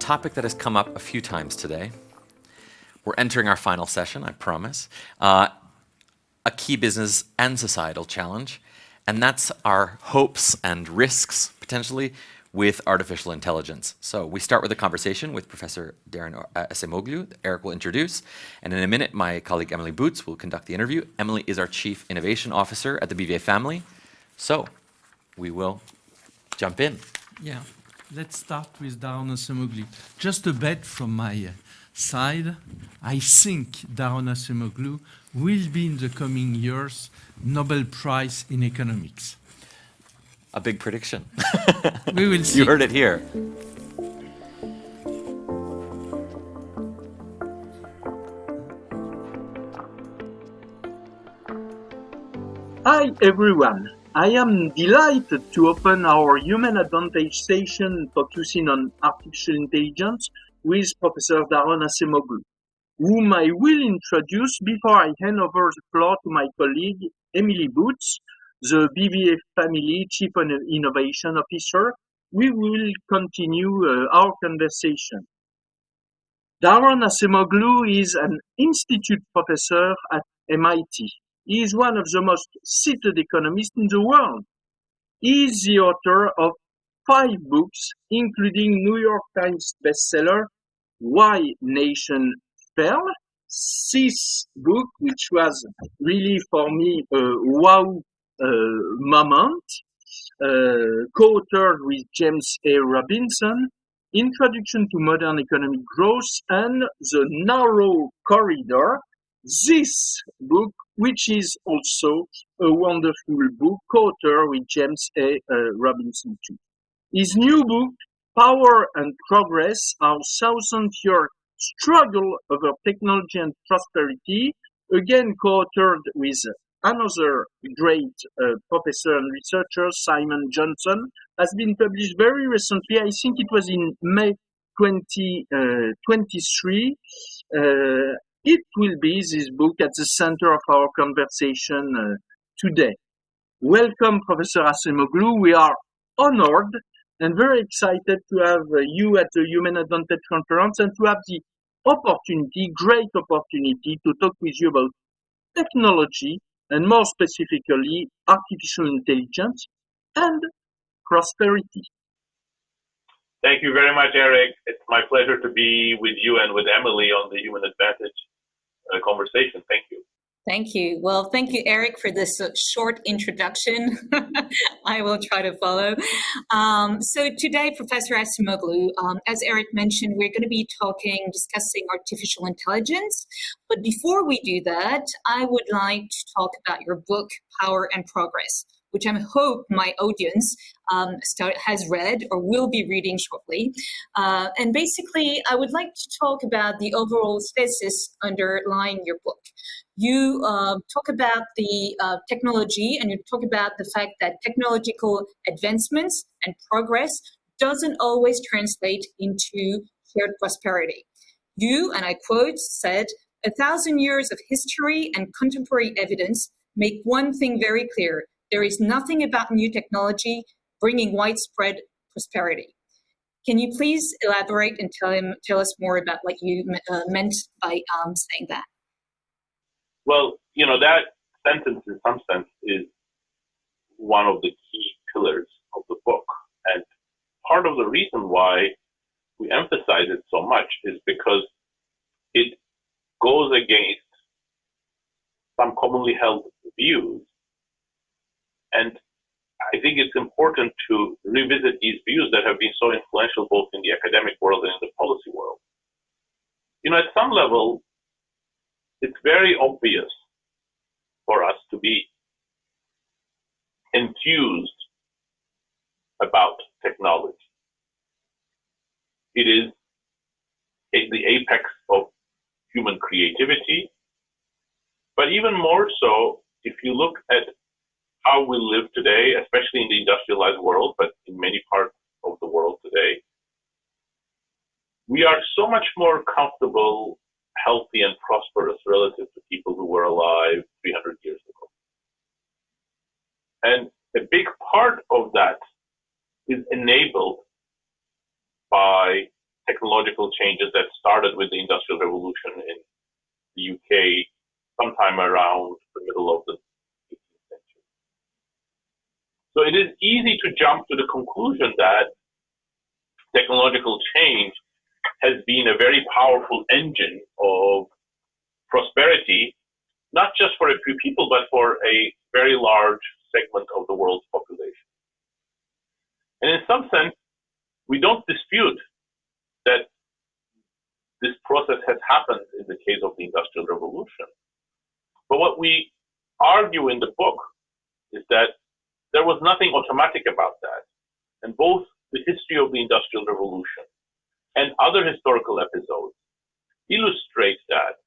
topic that has come up a few times today. We're entering our final session, I promise. A key business and societal challenge, and that's our hopes and risks, potentially, with artificial intelligence. So we start with a conversation with Professor Darren Acemoglu, that Eric will introduce, and in a minute, my colleague Emily Boots will conduct the interview. Emily is our Chief Innovation Officer at the BVA family. So we will jump in. Yeah, let's start with Darren Acemoglu. Just a bet from my side, I think Darren Acemoglu will be in the coming years Nobel Prize in Economics. A big prediction. We will see. You heard it here. Hi everyone, I am delighted to open our Human Advantage session focusing on artificial intelligence with Professor Darren Acemoglu, whom I will introduce before I hand over the floor to my colleague Emily Boots, the BVA Family Chief Innovation Officer. We will continue our conversation. Darren Acemoglu is an institute professor at MIT. He is one of the most cited economists in the world. He is the author of 5 books, including New York Times bestseller Why Nations Fail. This book, which was really for me a wow moment, co-authored with James A. Robinson, Introduction to Modern Economic Growth, and The Narrow Corridor. This book, which is also a wonderful book, co-authored with James A. Robinson too. His new book, Power and Progress, Our Thousand-Year Struggle Over Technology and Prosperity, again co-authored with another great professor and researcher, Simon Johnson, has been published very recently. I think it was in May 2023. It will be, this book, at the center of our conversation today. Welcome, Professor Acemoglu. We are honored and very excited to have you at the Human Advantage Conference and to have the great opportunity to talk with you about technology and more specifically artificial intelligence and prosperity. Thank you very much, Eric. It's my pleasure to be with you and with Emily on the Human Advantage conversation. Thank you. Thank you. Well, thank you, Eric, for this short introduction. I will try to follow. So today, Professor Acemoglu, as Eric mentioned, we're going to be discussing artificial intelligence. But before we do that, I would like to talk about your book, Power and Progress, which I hope my audience has read or will be reading shortly. And basically, I would like to talk about the overall thesis underlying your book. You talk about the technology, and you talk about the fact that technological advancements and progress doesn't always translate into shared prosperity. You, and I quote, said, 1,000 years of history and contemporary evidence make one thing very clear. There is nothing about new technology bringing widespread prosperity. Can you please elaborate and tell us more about what you meant by saying that? Well, that sentence in some sense is one of the key pillars of the book. And part of the reason why we emphasize it so much is because it goes against some commonly held views. And I think it's important to revisit these views that have been so influential both in the academic world and in the policy world. At some level, it's very obvious for us to be enthused about technology. It is the apex of human creativity, but even more so, if you look at how we live today, especially in the industrialized world, but in many parts of the world today, we are so much more comfortable, healthy, and prosperous relative to people who were alive 300 years ago. And a big part of that is enabled by technological changes that started with the Industrial Revolution in the UK sometime around the middle of the 18th century. So it is easy to jump to the conclusion that technological change has been a very powerful engine of prosperity, not just for a few people, but for a very large segment of the world's population. And in some sense, we don't dispute that this process has happened in the case of the Industrial Revolution. But what we argue in the book is that there was nothing automatic about that. And both the history of the Industrial Revolution and other historical episodes illustrate that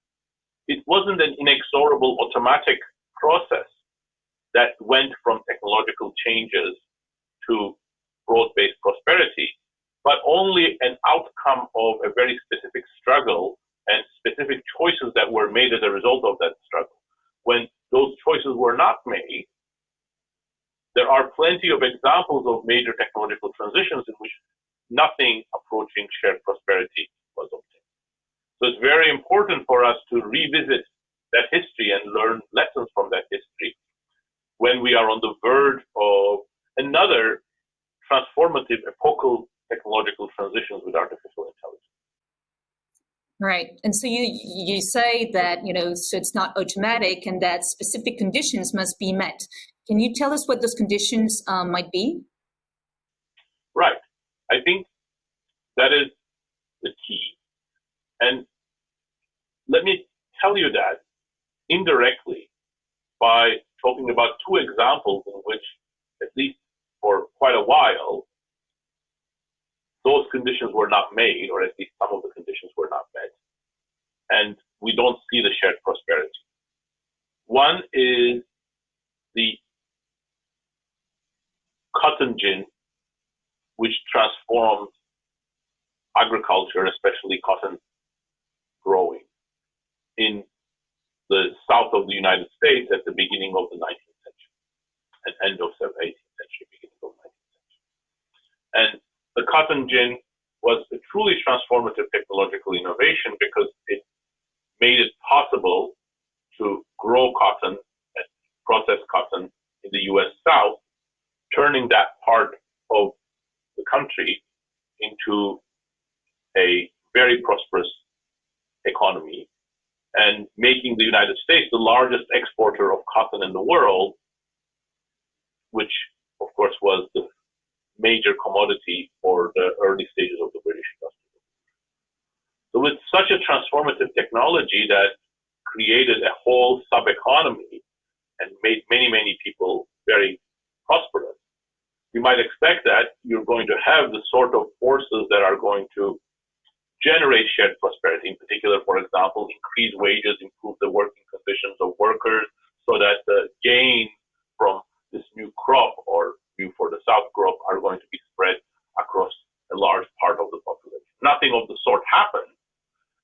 it wasn't an inexorable automatic process that went from technological changes to broad-based prosperity, but only an outcome of a very specific struggle and specific choices that were made as a result of that struggle. When those choices were not made, there are plenty of examples of major technological transitions in which nothing approaching shared prosperity was obtained. So it's very important for us to revisit that history and learn lessons from that history when we are on the verge of another transformative, epochal technological transitions with artificial intelligence. Right. And so you say that, so it's not automatic and that specific conditions must be met. Can you tell us what those conditions might be? Right. I think that is the key. And let me tell you that indirectly by talking about two examples in which, at least for quite a while, those conditions were not made, or at least some of the conditions were not met, and we don't see the shared prosperity. One is the cotton gin, which transformed agriculture, especially cotton growing, in the south of the United States at the beginning of the 19th century, and end of the 18th century, beginning of the 19th century. And the cotton gin was a truly transformative technological innovation because it made it possible to grow cotton and process cotton in the U.S. South, turning that part of the country into a very prosperous economy and making the United States the largest exporter of cotton in the world, which, of course, was the major commodity for the early stages of the British Industrial Revolution. So with such a transformative technology that created a whole sub-economy and made many, many people very prosperous, you might expect that you're going to have the sort of forces that are going to generate shared prosperity, in particular, for example, increase wages, improve the working conditions of workers, so that the gain from this new crop or new for the South crop are going to be spread across a large part of the population. Nothing of the sort happened.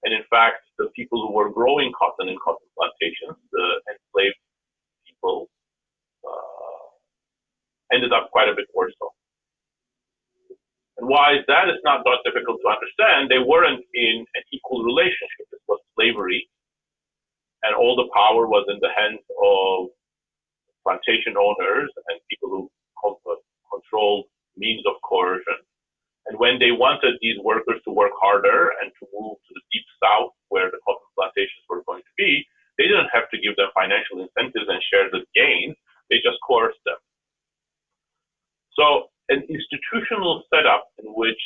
And in fact, the people who were growing cotton in cotton plantations, the enslaved people, ended up quite a bit worse off. And why is that? It's not that difficult to understand. They weren't in an equal relationship. It was slavery, and all the power was in the hands of plantation owners and people who controlled means of coercion. And when they wanted these workers to work harder and to move to the deep south where the cotton plantations were going to be, they didn't have to give them financial incentives and share the gains. They just coerced them. So an institutional setup in which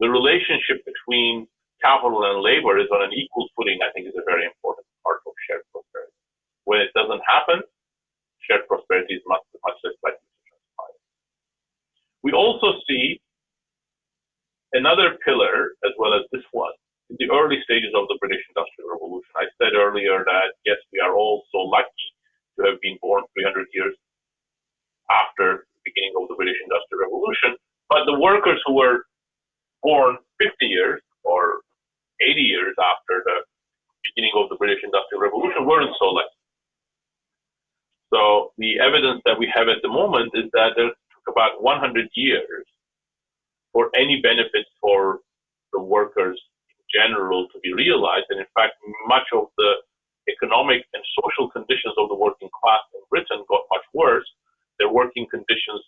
the relationship between capital and labor is on an equal footing, I think, is a very important part of shared prosperity. When it doesn't happen, shared prosperity is much less likely to transpire. We also see another pillar, as well as this one, in the early stages of the British Industrial Revolution. I said earlier that, yes, we are all so lucky to have been born 300 years after the beginning of the British Industrial Revolution, but the workers who were born 50 years or 80 years after the beginning of the British Industrial Revolution weren't so lucky. So the evidence that we have at the moment is that it took about 100 years for any benefits for the workers in general to be realized. And in fact, much of the economic and social conditions of the working class in Britain got much worse. Their working conditions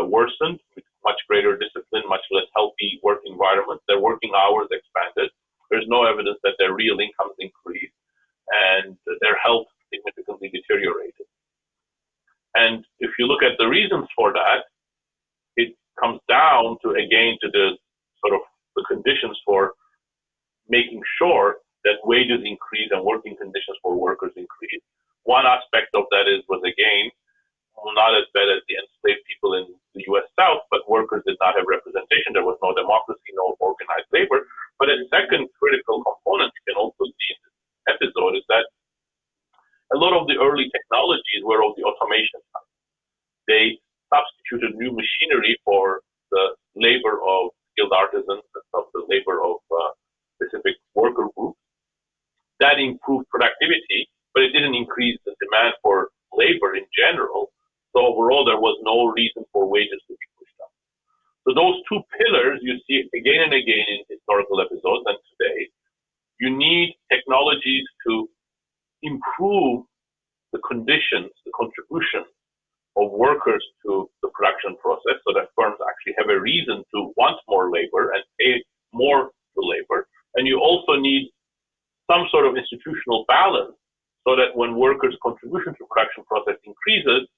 worsened with much greater discipline, much less healthy work environment. Their working hours expanded. There's no evidence that their real incomes increased, and their health significantly deteriorated. And if you look at the reasons for that, it comes down to, again, to the sort of the conditions for making sure that wages increase and working conditions for workers increase. One aspect of that was, again, not as bad as the enslaved people in the U.S. South, but workers did not have representation. There was no democracy, no organized labor. But a second critical component you can also see in this episode is that a lot of the early technologies were of the automation type. They substituted new machinery for the labor of skilled artisans, of the labor of specific worker groups. That improved productivity, but it didn't increase the demand for labor in general. So overall, there was no reason for wages to be pushed up. So those two pillars you see again and again in historical episodes and today. You need technologies to improve the conditions, the contribution of workers to the production process so that firms actually have a reason to want more labor and pay more to labor. And you also need some sort of institutional balance so that when workers' contribution to production process increases,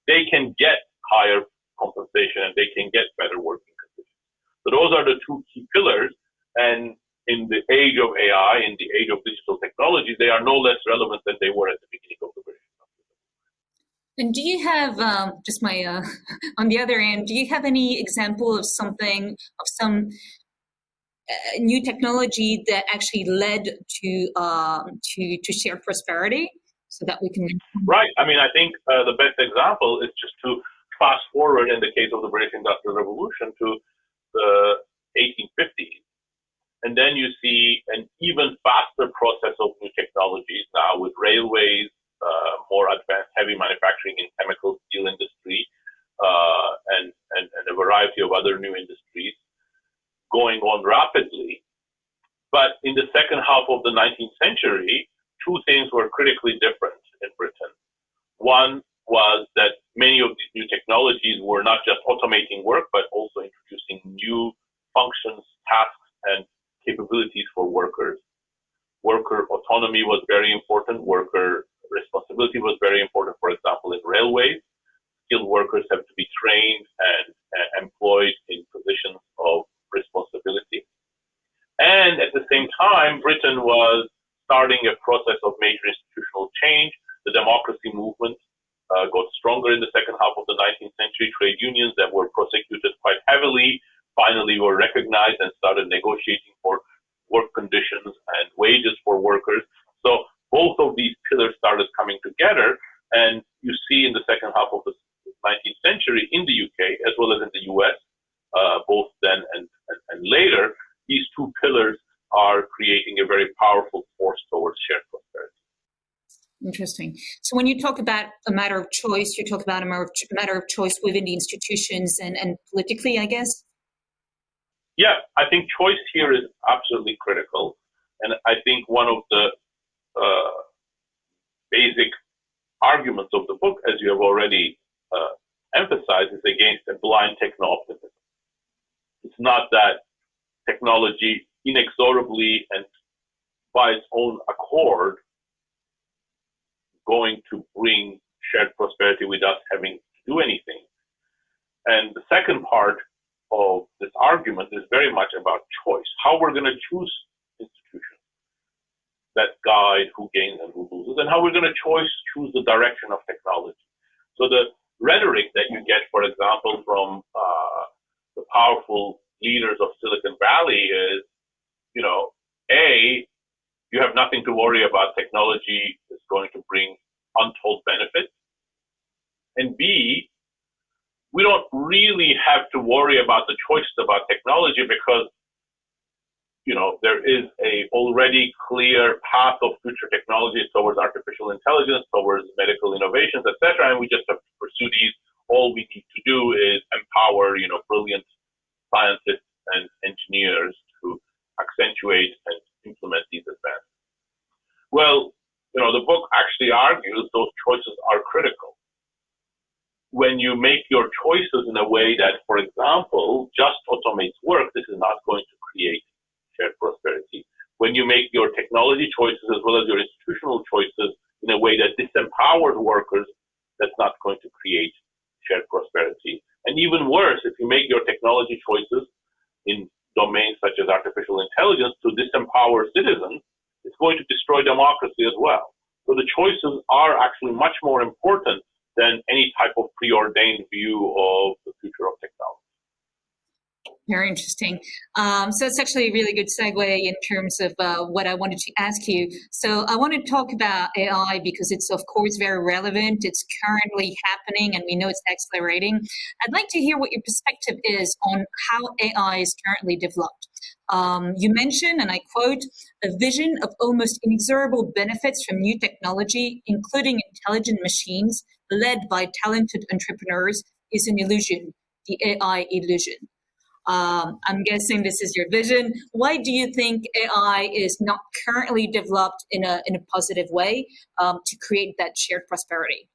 they can get higher compensation and they can get better working conditions. So those are the two key pillars. And in the age of AI, in the age of digital technology, they are no less relevant than they were at the beginning of the British. And do you have, just my, on the other end, do you have any example of some new technology that actually led to shared prosperity, so that we can? Right. I mean, I think the best example is just to fast forward in the case of the British Industrial Revolution to the 1850s. And then you see an even faster process of new technologies now with railways, more advanced heavy manufacturing in chemical steel industry, and a variety of other new industries going on rapidly. But in the second half of the 19th century, two things were critically different in Britain. One was that many of these new technologies were not just automating work, but also introducing new functions, tasks, and capabilities for workers. Worker autonomy was very important. Worker responsibility was very important. For example, in railways, skilled workers have to be trained and employed in positions of responsibility. And at the same time, Britain was starting a process of major institutional change. The democracy movement got stronger in the second half of the 19th century. Trade unions that were prosecuted quite heavily finally were recognized and started negotiating for work conditions and wages for workers. So both of these pillars started coming together. And you see in the second half of the 19th century in the UK, as well as in the US, both then and later, these two pillars are creating a very powerful force towards shared prosperity. Interesting. So when you talk about a matter of choice, you talk about a matter of choice within the institutions and politically, I guess? Yeah, I think choice here is absolutely critical. And I think one of the basic arguments of the book, as you have already emphasized, is against a blind techno-optimism. It's not that technology inexorably and by its own accord going to bring shared prosperity without having to do anything. And the second part of this argument is very much about choice, how we're going to choose institutions that guide who gains and who loses, and how we're going to choose the direction of technology. So the rhetoric that you get, for example, from the powerful leaders of Silicon Valley is, A, you have nothing to worry about. Technology is going to bring untold benefits. And B, we don't really have to worry about the choices about technology because, there is a already clear path of future technologies towards artificial intelligence, towards medical innovations, etc. And we just have to pursue these. All we need to do is empower, brilliant scientists and engineers to accentuate and implement these advances? Well, the book actually argues those choices are critical. When you make your choices in a way that, for example, just automates work, this is not going to create shared prosperity. When you make your technology choices as well as your institutional choices in a way that disempowers workers, that's not going to create shared prosperity. And even worse, if you make your technology choices in domains such as artificial intelligence to disempower citizens, it's going to destroy democracy as well. So the choices are actually much more important than any type of preordained view of the future of technology. Very interesting. So it's actually a really good segue in terms of what I wanted to ask you. So I want to talk about AI because it's, of course, very relevant. It's currently happening, and we know it's accelerating. I'd like to hear what your perspective is on how AI is currently developed. You mentioned, and I quote, a vision of almost inexorable benefits from new technology, including intelligent machines led by talented entrepreneurs, is an illusion, the AI illusion. I'm guessing this is your vision. Why do you think AI is not currently developed in a positive way to create that shared prosperity?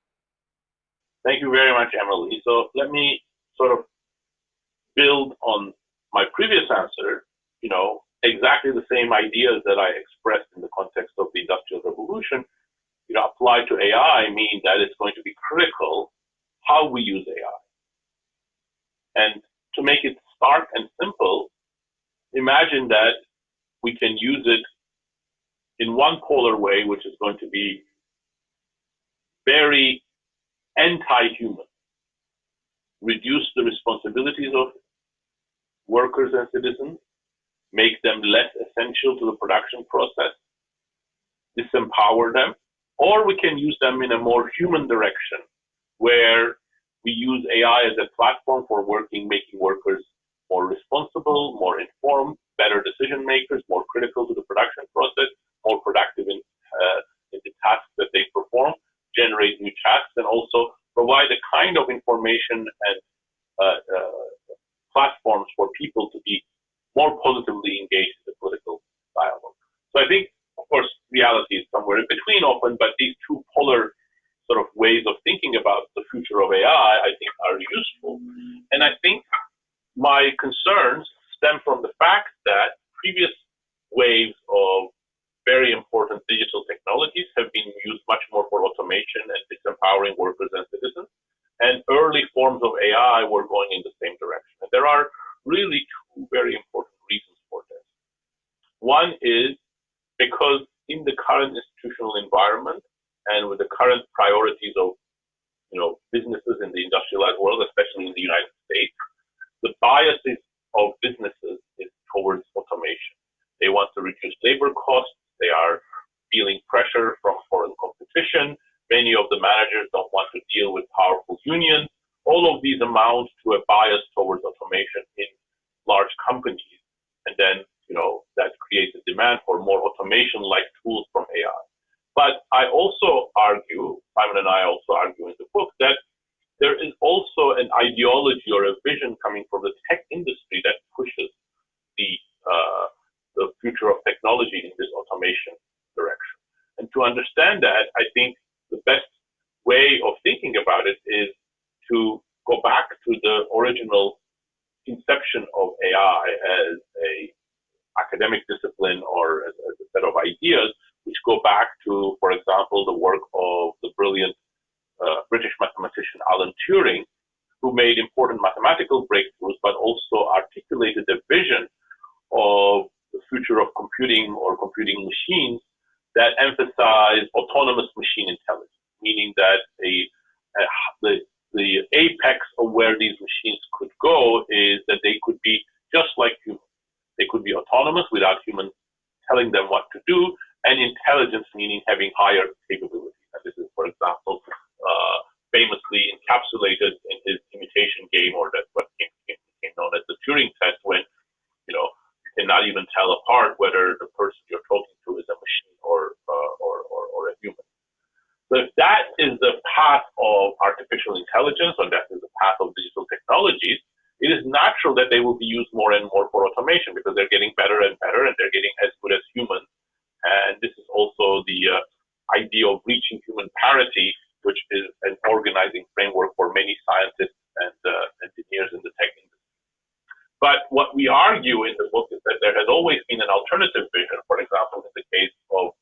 Thank you very much, Emily. So let me sort of build on my previous answer. Exactly the same ideas that I expressed in the context of the Industrial Revolution, applied to AI mean that it's going to be critical how we use AI. And to make it stark and simple, imagine that we can use it in one polar way, which is going to be very anti-human, reduce the responsibilities of workers and citizens, make them less essential to the production process, disempower them, or we can use them in a more human direction, where we use AI as a platform for making workers more responsible, more informed, better decision makers, more critical to the production process, more productive in the tasks that they perform, generate new tasks, and also provide the kind of information and platforms for people to be more positively engaged in the political dialogue. So I think, of course, reality is somewhere in between often, but these two polar sort of ways of thinking about the future of AI, I think, are useful. And I think my concerns stem from the fact that previous waves of very important digital technologies have been used much more for automation and disempowering workers and citizens. And early forms of AI were going in the same direction. And there are really two very important reasons for this. One is because in the current institutional environment and with the current priorities of businesses in the industrialized world, especially in the United States, the biases of businesses is towards automation. They want to reduce labor costs. They are feeling pressure from foreign competition. Many of the managers don't want to deal with powerful unions. All of these amount to a bias towards automation in large companies. And then, that creates a demand for more automation-like tools from AI. But I also argue, Simon and I also argue in the book, that there is also an ideology or a vision coming from the tech industry that pushes the future of technology in this automation direction. And to understand that, I think the best way of thinking about it is to go back to the original inception of AI as a academic discipline or as a set of ideas, which go back to, for example, the work of the brilliant British mathematician Alan Turing, who made important mathematical breakthroughs, but also articulated a vision of the future of computing or computing machines that emphasize autonomous machine intelligence, meaning that the apex of where these machines could go is that they could be just like humans. They could be autonomous without humans telling them what to do, and intelligence meaning having higher capabilities. And this is, for example, famously encapsulated in his imitation game, or that's what became known as the Turing test, when you cannot even tell apart whether the person you're talking to is a machine or a human. So if that is the path of artificial intelligence, or that is the path of digital technologies, it is natural that they will be used more and more for automation because they're getting better and better and they're getting as good as humans. And this is also the idea of reaching human parity, which is an organizing framework for many scientists and engineers in the tech industry. But what we argue in the book is that there has always been an alternative vision, for example, in the case of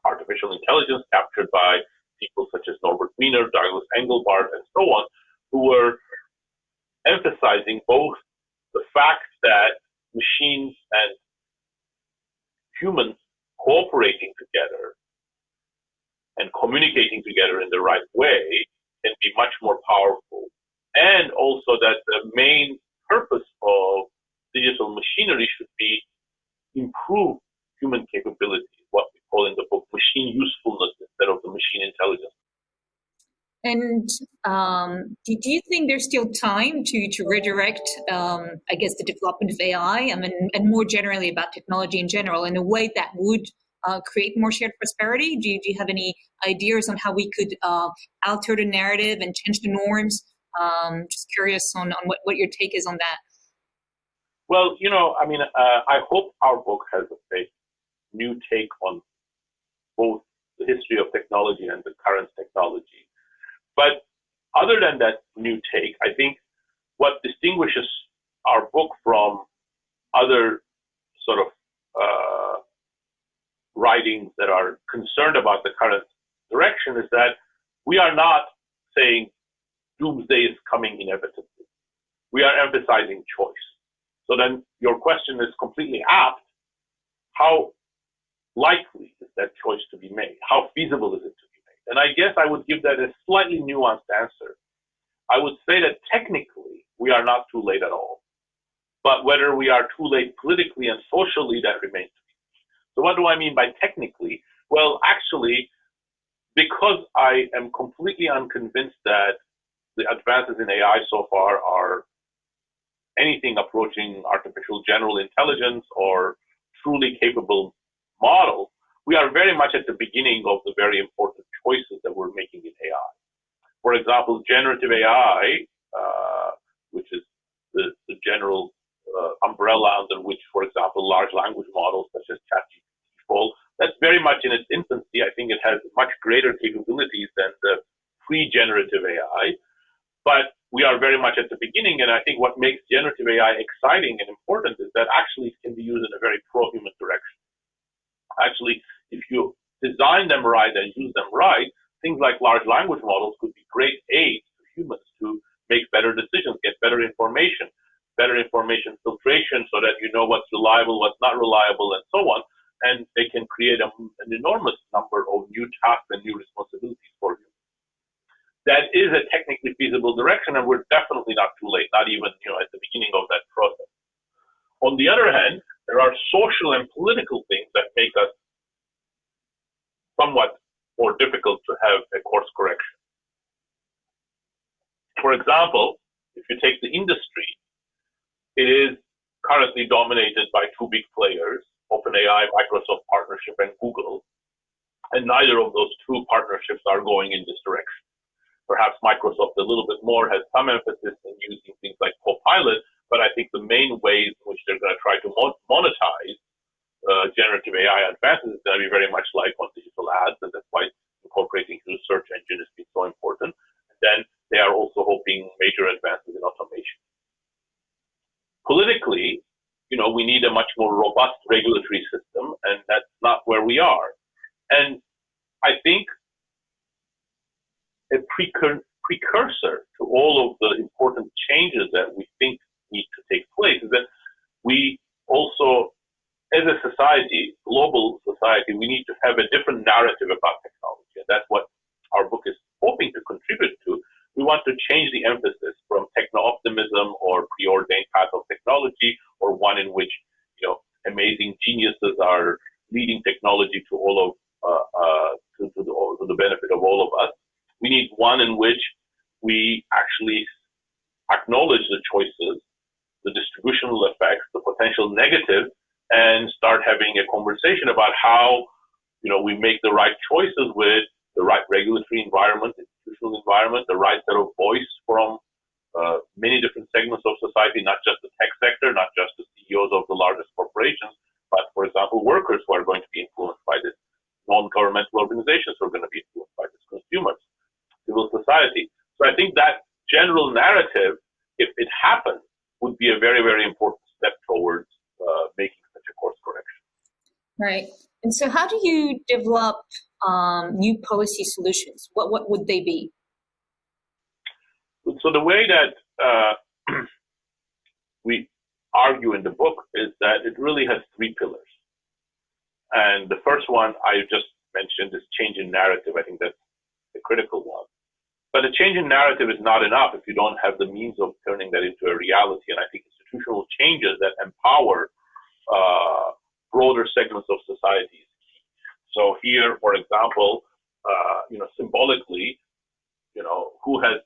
artificial intelligence captured by people such as Norbert Wiener, Douglas Engelbart, and so on, who were emphasizing both the fact that machines and humans cooperating together and communicating together in the right way can be much more powerful. And also that the main purpose of digital machinery should be improve human capabilities, what we call in the book machine usefulness instead of the machine intelligence. And do you think there's still time to redirect, I guess, the development of AI and more generally about technology in general in a way that would create more shared prosperity? Do you have any ideas on how we could alter the narrative and change the norms? Just curious on what your take is on that. Well, I hope our book has a new take on both the history of technology and the current technology. But other than that new take, I think what distinguishes our book from other sort of writings that are concerned about the current direction is that we are not saying doomsday is coming inevitably. We are emphasizing choice. So then your question is completely apt. How likely is that choice to be made? How feasible is it to be made? And I guess I would give that a slightly nuanced answer. I would say that technically we are not too late at all. But whether we are too late politically and socially, that remains to be seen. So what do I mean by technically? Well, actually, because I am completely unconvinced that the advances in AI so far are anything approaching artificial general intelligence or truly capable models, we are very much at the beginning of the very important choices that we're making in AI. For example, generative AI, which is the general umbrella under which, for example, large language models such as ChatGPT fall, that's very much in its infancy. I think it has much greater capabilities than the pre-generative AI. But we are very much at the beginning, and I think what makes generative AI exciting and important is that actually it can be used in a very pro-human direction. Actually, if you design them right and use them right, things like large language models could be great aids to humans to make better decisions, get better information filtration so that you know what's reliable, what's not reliable, and so on. And they can create an enormous number of new tasks and new responsibilities for you. That is a technically feasible direction, and we're definitely not too late, not even at the beginning of that process. On the other hand, there are social and political things that make us somewhat more difficult to have a course correction. For example, if you take the industry, it is currently dominated by two big players, OpenAI, Microsoft partnership, and Google, and neither of those two partnerships are going in this direction. Perhaps Microsoft a little bit more has some emphasis in using things like Copilot, but I think the main ways in which they're going to try to monetize generative AI advances is going to be very much like on digital ads, and that's why incorporating the search engine has been so important. And then they are also hoping major advances in automation. Politically, we need a much more robust regulatory system, and that's not where we are. And I think a precursor to all of the important changes that we think need to take place is that we also, as a society, global society, we need to have a different narrative about technology. And that's what our book is hoping to contribute to. We want to change the emphasis from techno-optimism or preordained path of technology, or one in which amazing geniuses are leading technology to all of to the benefit of all of us. We need one in which we actually acknowledge the choices, the distributional effects, the potential negative, and start having a conversation about how we make the right choices with the right regulatory environment, institutional environment, the right set of voice from many different segments of society, not just the tech sector, not just the CEOs of the largest corporations, but, for example, workers who are going to be influenced by this, non-governmental organizations who are going to be influenced by this, consumers, civil society. So I think that general narrative, if it happens, would be a very, very important step towards making such a course correction. Right. And so how do you develop new policy solutions? What would they be? So the way that we argue in the book is that it really has three pillars. And the first one I just mentioned is change in narrative. I think that's the critical one. But a change in narrative is not enough if you don't have the means of turning that into a reality. And I think institutional changes that empower broader segments of society is key. So here, for example, symbolically, who has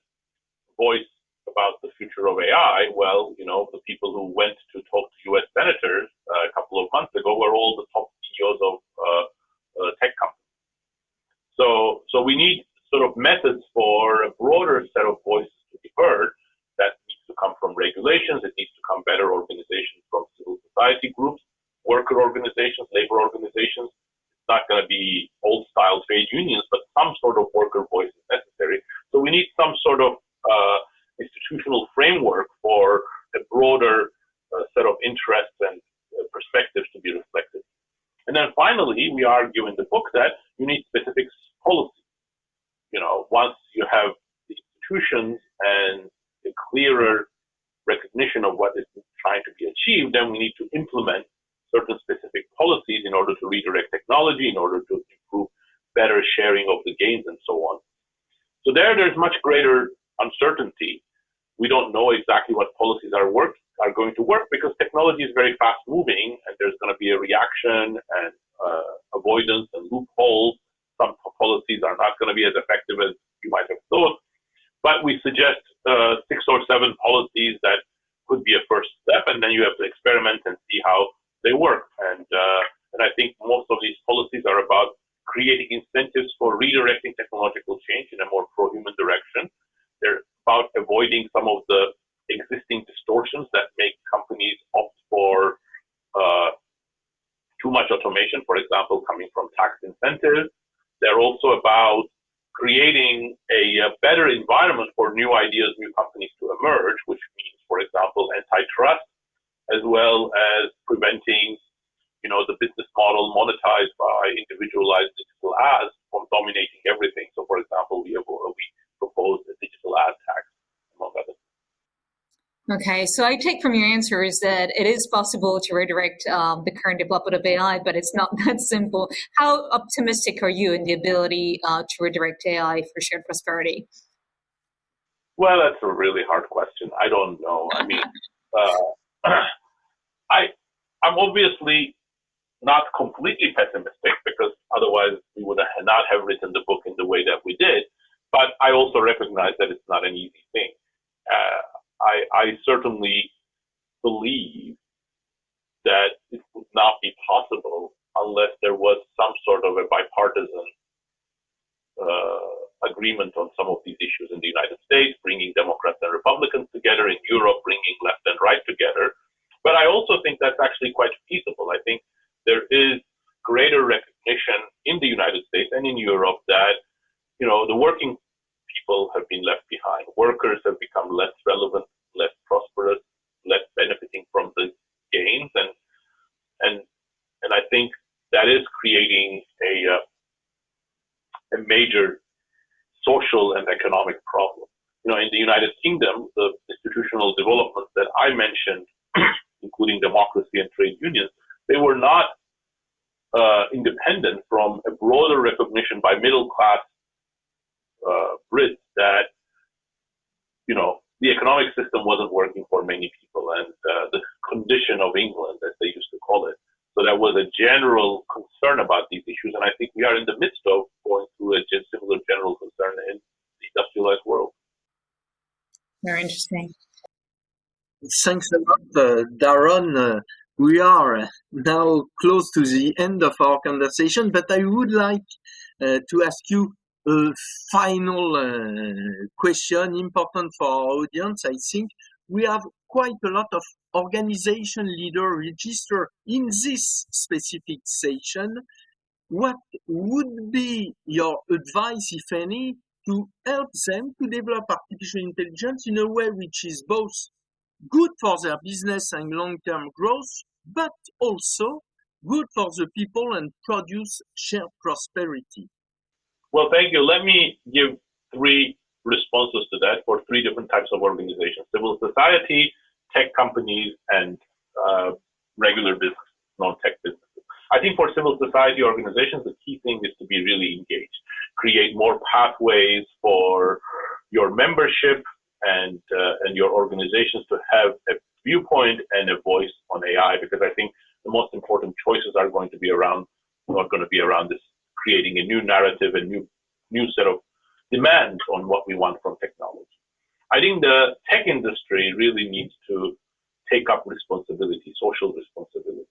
voice about the future of AI? Well, the people who went to talk to U.S. senators a couple of months ago were all the top CEOs of tech companies. So we need sort of methods for a broader set of voices to be heard. That needs to come from regulations. It needs to come better organizations from civil society groups, worker organizations, labor organizations. It's not going to be old-style trade unions, but some sort of worker voice is necessary. So we need some sort of institutional framework for a broader set of interests and perspectives to be reflected. And then finally, we argue in the book that you need specific policy. Once you have the institutions and a clearer recognition of what is trying to be achieved, then we need to implement certain specific policies in order to redirect technology, in order to improve better sharing of the gains and so on. So there's much greater uncertainty. We don't know exactly what policies are going to work because technology is very fast moving and there's going to be a reaction and avoidance and loopholes. Some policies are not going to be as effective as you might have thought, but we suggest 6 or 7 policies that could be a first step, and then you have to experiment and see how they work. And I think most of these policies are about creating incentives for redirecting technological change in a more pro-human direction. They're about avoiding some of the existing distortions that make companies opt for too much automation, for example, coming from tax incentives. They're also about creating a better environment for new ideas, new companies to emerge, which means, for example, antitrust, as well as preventing, the business model monetized by individualized digital ads from dominating everything. So, for example, we proposed a digital ad tax, among others. Okay, so I take from your answer is that it is possible to redirect the current development of AI, but it's not that simple. How optimistic are you in the ability to redirect AI for shared prosperity? Well, that's a really hard question. I don't know. I mean, I'm obviously not completely pessimistic because otherwise we would not have written the book in the way that we did. But I also recognize that it's not an easy thing. I certainly believe that it would not be possible unless there was some sort of a bipartisan agreement on some of these issues in the United States, bringing Democrats and Republicans together, in Europe, bringing left and right together. But I also think that's actually quite feasible. I think there is greater recognition in the United States and in Europe that, the working people have been left behind. Workers have become less relevant, less prosperous, less benefiting from the gains, and I think that is creating a major social and economic problem. In the United Kingdom, the institutional developments that I mentioned, including democracy and trade unions, they were not independent from a broader recognition by middle class Brits that, the economic system wasn't working for many people, and the condition of England, as they used to call it. So there was a general concern about these issues, and I think we are in the midst of going through a similar general concern in the industrialized world. Very interesting. Thanks a lot, Daron. We are now close to the end of our conversation, but I would like to ask you final question, important for our audience. I think we have quite a lot of organization leader registered in this specific session. What would be your advice, if any, to help them to develop artificial intelligence in a way which is both good for their business and long-term growth, but also good for the people and produce shared prosperity? Well, thank you. Let me give three responses to that for three different types of organizations: civil society, tech companies, and regular business, non-tech businesses. I think for civil society organizations, the key thing is to be really engaged, create more pathways for your membership and your organizations to have a viewpoint and a voice on AI, because I think the most important choices are going to be around this creating a new narrative, a new set of demands on what we want from technology. I think the tech industry really needs to take up responsibility, social responsibility.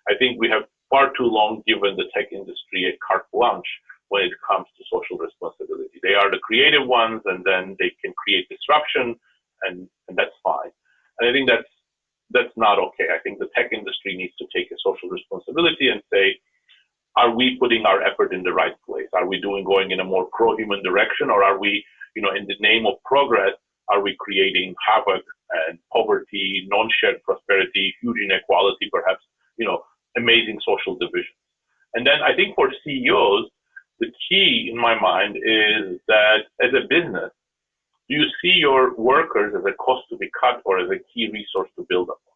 I think we have far too long given the tech industry a carte blanche when it comes to social responsibility. They are the creative ones, and then they can create disruption, and that's fine. And I think that's not okay. I think the tech industry needs to take a social responsibility and say, are we putting our effort in the right place? Are we going in a more pro-human direction, or are we, in the name of progress, are we creating havoc and poverty, non-shared prosperity, huge inequality, perhaps, amazing social divisions? And then I think for CEOs, the key in my mind is that as a business, do you see your workers as a cost to be cut or as a key resource to build upon?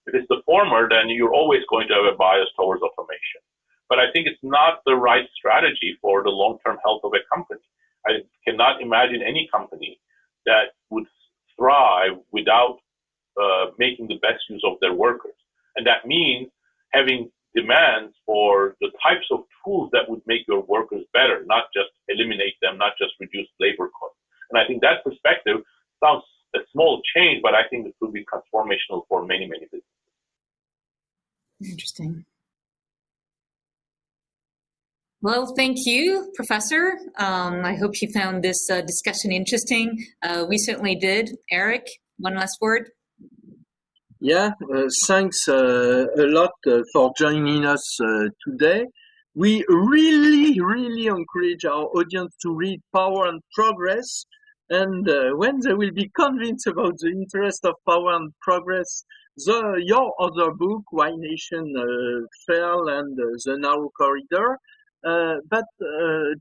If it's the former, then you're always going to have a bias towards automation. But I think it's not the right strategy for the long-term health of a company. I cannot imagine any company that would thrive without making the best use of their workers. And that means having demands for the types of tools that would make your workers better, not just eliminate them, not just reduce labor costs. And I think that perspective sounds a small change, but I think it will be transformational for many, many businesses. Interesting. Well, thank you, Professor. I hope you found this discussion interesting. We certainly did. Eric, one last word. Yeah, thanks a lot for joining us today. We really, really encourage our audience to read Power and Progress. And when they will be convinced about the interest of Power and Progress, your other book, Why Nation Fell and The Narrow Corridor. But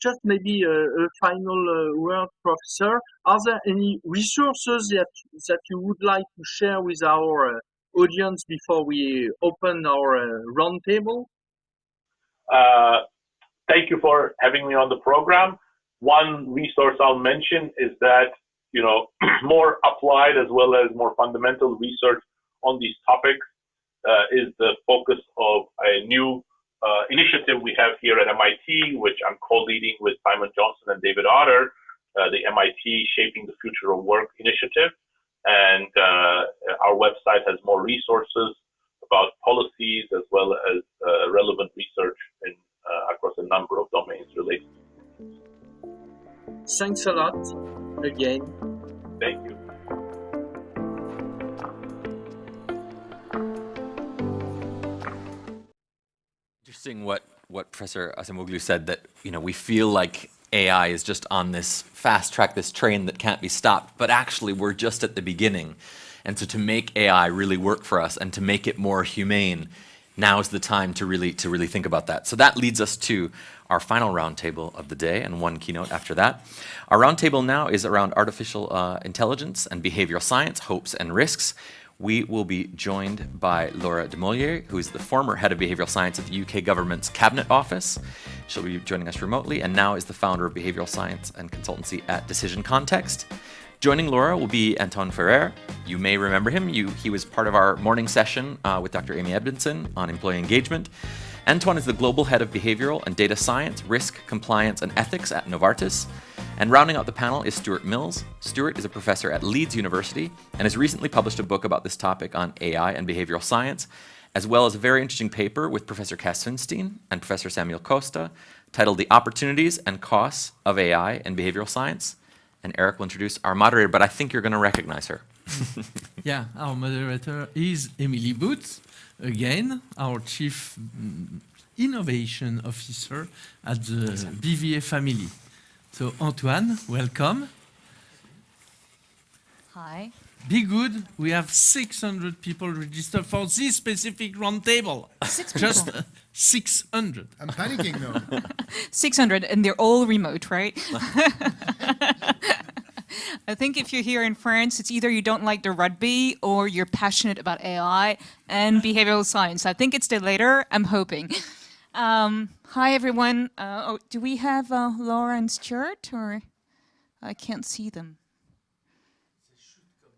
just maybe a final word, Professor. Are there any resources that you would like to share with our audience before we open our roundtable? Thank you for having me on the program. One resource I'll mention is that, more applied as well as more fundamental research on these topics is the focus of a new initiative we have here at MIT, which I'm co-leading with Simon Johnson and David Otter, the MIT Shaping the Future of Work initiative. And our website has more resources about policies as well as relevant research across a number of domains related. Thanks a lot again. Thank you. Interesting what Professor Acemoglu said, that we feel like AI is just on this fast track, this train that can't be stopped, but actually we're just at the beginning. And so to make AI really work for us and to make it more humane, now is the time to really think about that. So that leads us to our final roundtable of the day and one keynote after that. Our roundtable now is around artificial intelligence and behavioral science, hopes and risks. We will be joined by Laura de Mollier, who is the former head of behavioral science at the UK government's Cabinet Office. She'll be joining us remotely and now is the founder of behavioral science and consultancy at Decision Context. Joining Laura will be Anton Ferrer. You may remember him. He was part of our morning session with Dr. Amy Edmondson on employee engagement. Anton is the global head of behavioral and data science, risk, compliance, and ethics at Novartis. And rounding out the panel is Stewart Mills. Stewart is a professor at Leeds University and has recently published a book about this topic on AI and behavioral science, as well as a very interesting paper with Professor Cass Finstein and Professor Samuel Costa titled The Opportunities and Costs of AI in Behavioral Science. And Eric will introduce our moderator, but I think you're going to recognize her. Yeah, our moderator is Emily Booth, again, our Chief Innovation Officer at the BVA family. So Antoine, welcome. Hi. Be good. We have 600 people registered for this specific roundtable. Just 600. I'm panicking though. 600, and they're all remote, right? I think if you're here in France, it's either you don't like the rugby or you're passionate about AI and behavioral science. I think it's the later, I'm hoping. Hi, everyone. Do we have Laura and Stewart, or I can't see them?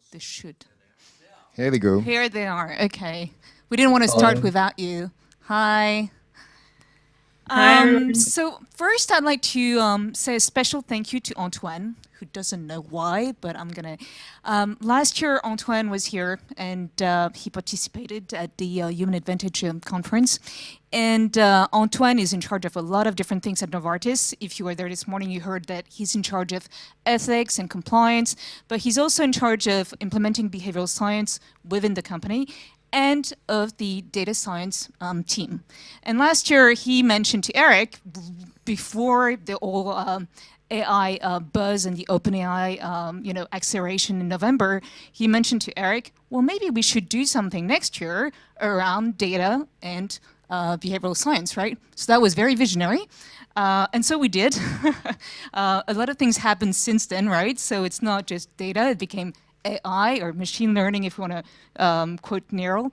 They should. Here they go. Here they are. Okay. We didn't want to start without you. Hi. So first, I'd like to say a special thank you to Antoine, who doesn't know why, but I'm gonna. Last year, Antoine was here, and he participated at the Human Advantage conference. And Antoine is in charge of a lot of different things at Novartis. If you were there this morning, you heard that he's in charge of ethics and compliance, but he's also in charge of implementing behavioral science within the company and of the data science team. And last year, he mentioned to Eric, before the whole AI buzz and the OpenAI acceleration in November, he mentioned to Eric, well, maybe we should do something next year around data and behavioral science, right? So that was very visionary. And so we did. A lot of things happened since then, right? So it's not just data, it became AI or machine learning, if you want to quote Nero.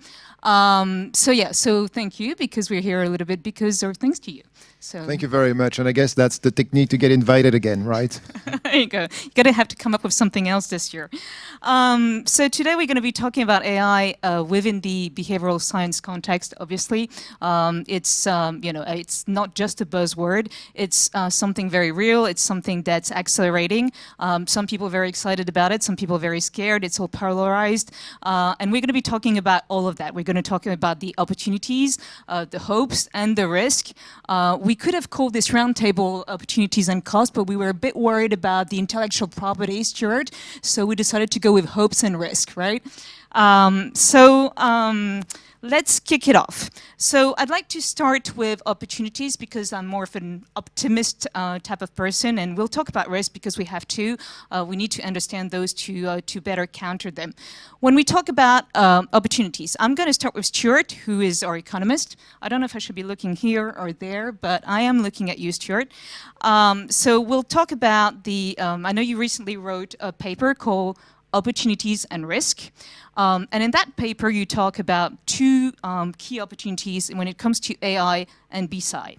So thank you, because we're here a little bit because of thanks to you. So Thank you very much. And I guess that's the technique to get invited again, right? there you go. You're going to have to come up with something else this year. So today we're going to be talking about AI within the behavioral science context, obviously. It's not just a buzzword. It's something very real. It's something that's accelerating. Some people are very excited about it. Some people are very scared. It's all polarized. And we're going to be talking about all of that. We're going to talk about the opportunities, the hopes, and the risk. We could have called this roundtable opportunities and costs, but we were a bit worried about the intellectual property, Stewart, so we decided to go with hopes and risk, right? Let's kick it off. So I'd like to start with opportunities because I'm more of an optimist type of person, and we'll talk about risk because we have to. We need to understand those to better counter them. When we talk about opportunities, I'm going to start with Stewart, who is our economist. I don't know if I should be looking here or there, but I am looking at you, Stewart. So we'll talk about I know you recently wrote a paper called Opportunities and Risk. And in that paper, you talk about two key opportunities when it comes to AI and Be Sci.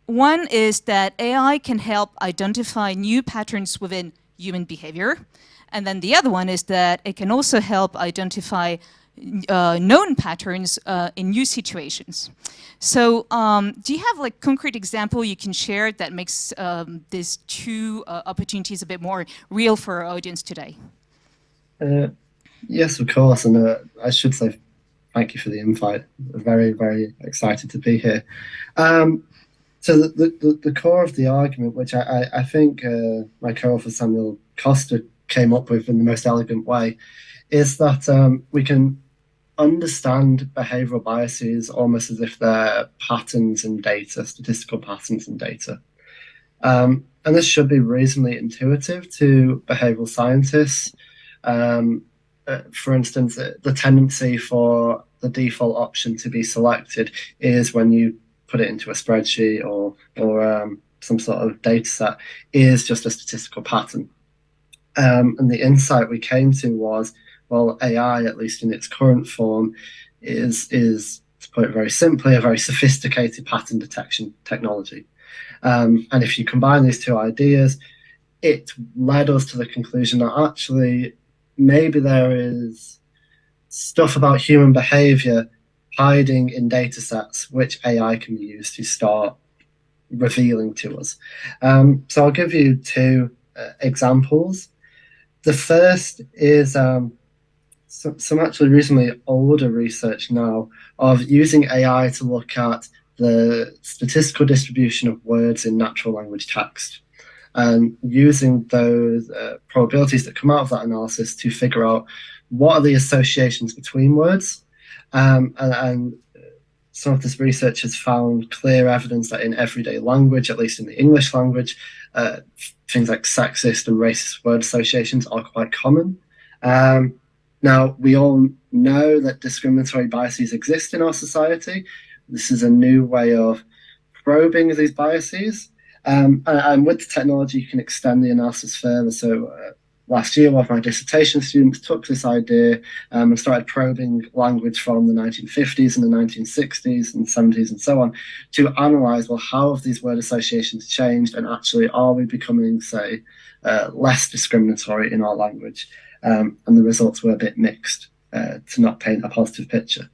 One is that AI can help identify new patterns within human behavior. And then the other one is that it can also help identify known patterns in new situations. So do you have like concrete example you can share that makes these two opportunities a bit more real for our audience today? Yes, of course, and I should say thank you for the invite. Very, very excited to be here. So the core of the argument, which I think my co-author Samuel Costa came up with in the most elegant way, is that we can understand behavioral biases almost as if they're patterns in data, statistical patterns in data. And this should be reasonably intuitive to behavioral scientists. For instance, the tendency for the default option to be selected is when you put it into a spreadsheet or some sort of data set is just a statistical pattern. And the insight we came to was, well, AI, at least in its current form, is to put it very simply, a very sophisticated pattern detection technology. And if you combine these two ideas, it led us to the conclusion that actually maybe there is stuff about human behavior hiding in data sets which AI can use to start revealing to us. So I'll give you two examples. The first is some actually reasonably older research now of using AI to look at the statistical distribution of words in natural language text, and using those probabilities that come out of that analysis to figure out what are the associations between words. And some of this research has found clear evidence that in everyday language, at least in the English language, things like sexist and racist word associations are quite common. Now, we all know that discriminatory biases exist in our society. This is a new way of probing these biases. And with the technology, you can extend the analysis further. So last year, one of my dissertation students took this idea and started probing language from the 1950s and the 1960s and 70s and so on to analyze, well, how have these word associations changed, and actually are we becoming, say, less discriminatory in our language? And the results were a bit mixed, to not paint a positive picture.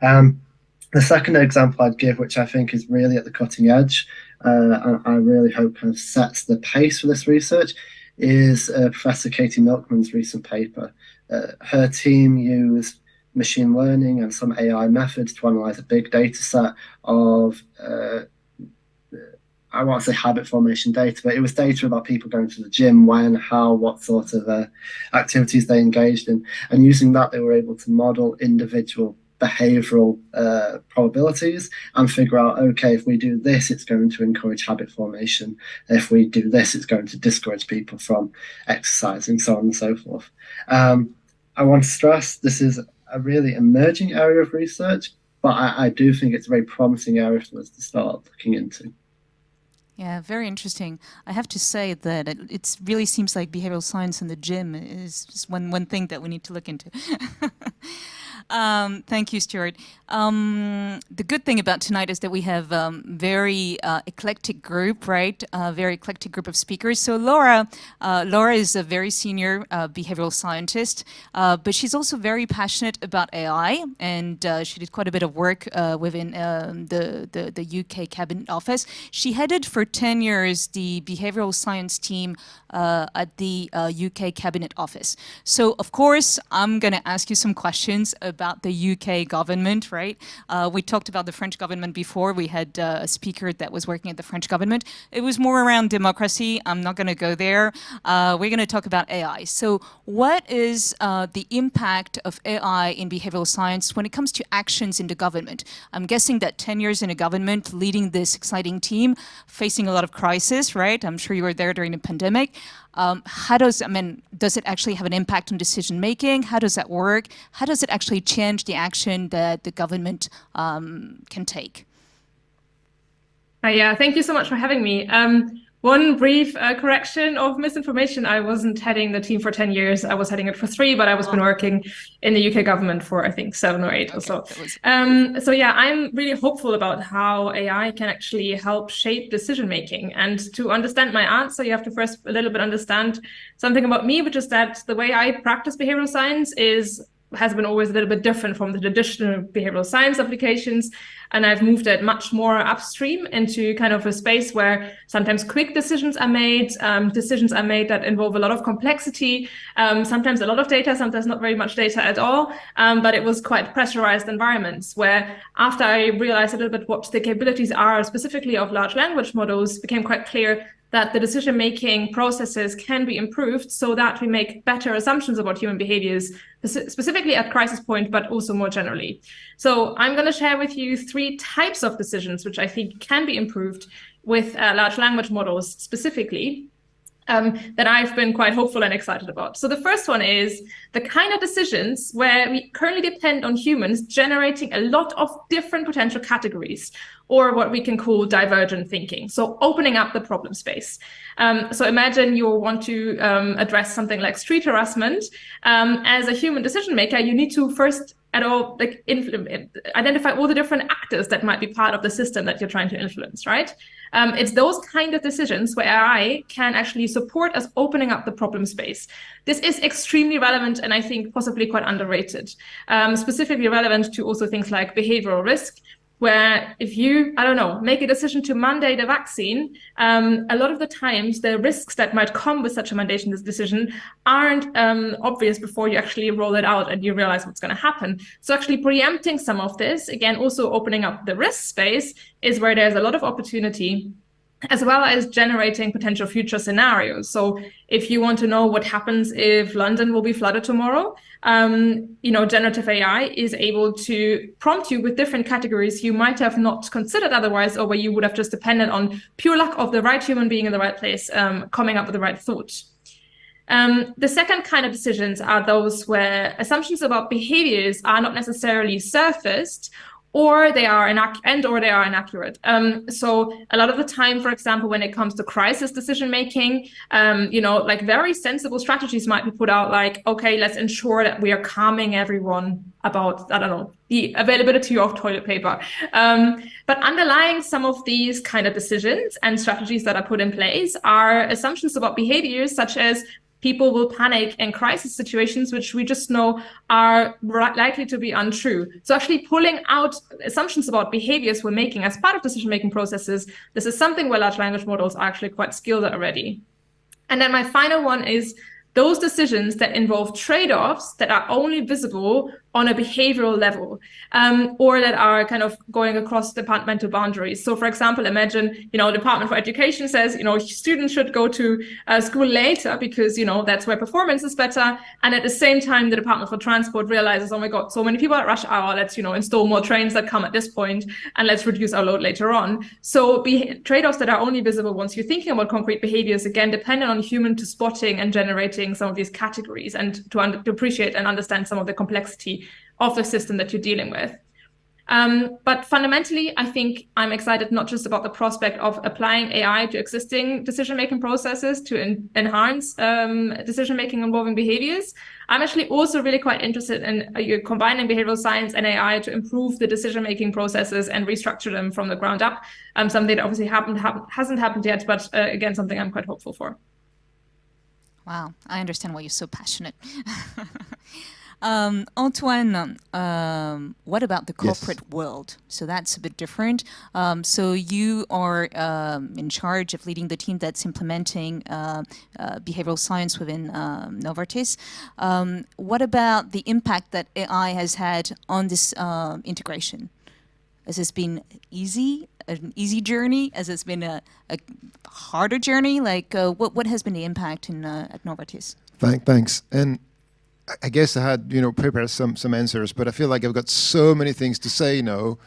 The second example I'd give, which I think is really at the cutting edge, and I really hope kind of sets the pace for this research, is Professor Katie Milkman's recent paper. Her team used machine learning and some AI methods to analyze a big data set of, I won't say habit formation data, but it was data about people going to the gym, when, how, what sort of activities they engaged in. And using that, they were able to model individual behavioral probabilities and figure out, okay, if we do this, it's going to encourage habit formation. If we do this, it's going to discourage people from exercising, so on and so forth. I want to stress this is a really emerging area of research, but I do think it's a very promising area for us to start looking into. Yeah, very interesting. I have to say that it really seems like behavioral science in the gym is just one thing that we need to look into. Thank you, Stewart. The good thing about tonight is that we have very eclectic group, right? Very eclectic group of speakers. So Laura is a very senior behavioral scientist, but she's also very passionate about AI, and she did quite a bit of work within the UK Cabinet Office. She headed for 10 years the behavioral science team at the UK Cabinet Office. So, of course, I'm going to ask you some questions about the UK government, right? We talked about the French government before. We had a speaker that was working at the French government. It was more around democracy. I'm not going to go there. We're going to talk about AI. So what is the impact of AI in behavioral science when it comes to actions in the government? I'm guessing that 10 years in a government, leading this exciting team, facing a lot of crisis, right? I'm sure you were there during the pandemic. Does it actually have an impact on decision making? How does that work? How does it actually change the action that the government can take? Yeah, thank you so much for having me. One brief correction of misinformation. I wasn't heading the team for 10 years. I was heading it for 3, but I was been working in the UK government for, I think, 7 or 8 or so. So yeah, I'm really hopeful about how AI can actually help shape decision-making. And to understand my answer, you have to first a little bit understand something about me, which is that the way I practice behavioral science has been always a little bit different from the traditional behavioral science applications. And I've moved it much more upstream into kind of a space where sometimes quick decisions are made that involve a lot of complexity, sometimes a lot of data, sometimes not very much data at all. But it was quite pressurized environments where, after I realized a little bit what the capabilities are specifically of large language models, became quite clear that the decision-making processes can be improved so that we make better assumptions about human behaviors, specifically at crisis point, but also more generally. So I'm going to share with you 3 types of decisions which I think can be improved with large language models specifically. That I've been quite hopeful and excited about. So the first one is the kind of decisions where we currently depend on humans generating a lot of different potential categories, or what we can call divergent thinking. So opening up the problem space. So imagine you want to address something like street harassment. As a human decision maker, you need to first identify all the different actors that might be part of the system that you're trying to influence, right? It's those kind of decisions where AI can actually support us opening up the problem space. This is extremely relevant and I think possibly quite underrated, specifically relevant to also things like behavioral risk. where if you, I don't know, make a decision to mandate a vaccine, a lot of the times the risks that might come with such a mandation decision aren't obvious before you actually roll it out and you realize what's going to happen. So actually preempting some of this, again, also opening up the risk space, is where there's a lot of opportunity, as well as generating potential future scenarios. So if you want to know what happens if London will be flooded tomorrow, generative AI is able to prompt you with different categories you might have not considered otherwise, or where you would have just depended on pure luck of the right human being in the right place, coming up with the right thought. The second kind of decisions are those where assumptions about behaviors are not necessarily surfaced, or they are inaccurate. So a lot of the time, for example, when it comes to crisis decision making, like very sensible strategies might be put out, like, okay, let's ensure that we are calming everyone about, I don't know, the availability of toilet paper. But underlying some of these kind of decisions and strategies that are put in place are assumptions about behaviors, such as people will panic in crisis situations, which we just know are likely to be untrue. So actually pulling out assumptions about behaviors we're making as part of decision-making processes, this is something where large language models are actually quite skilled at already. And then my final one is those decisions that involve trade-offs that are only visible on a behavioral level, or that are kind of going across departmental boundaries. So for example, imagine, Department for Education says, students should go to school later because, that's where performance is better. And at the same time, the Department for Transport realizes, oh my God, so many people at rush hour, let's, install more trains that come at this point, and let's reduce our load later on. So trade-offs that are only visible once you're thinking about concrete behaviors, again, dependent on human to spotting and generating some of these categories, and to appreciate and understand some of the complexity of the system that you're dealing with. But fundamentally, I think I'm excited not just about the prospect of applying AI to existing decision-making processes to enhance decision-making involving behaviors. I'm actually also really quite interested in combining behavioral science and AI to improve the decision-making processes and restructure them from the ground up. Something that obviously hasn't happened yet, but again, something I'm quite hopeful for. Wow, I understand why you're so passionate. Antoine, what about the corporate world? So that's a bit different. So you are in charge of leading the team that's implementing behavioral science within Novartis. What about the impact that AI has had on this integration? Has this been an easy journey? Has this been a harder journey? Like, what has been the impact at Novartis? Thanks. And I guess I had, prepared some answers, but I feel like I've got so many things to say now.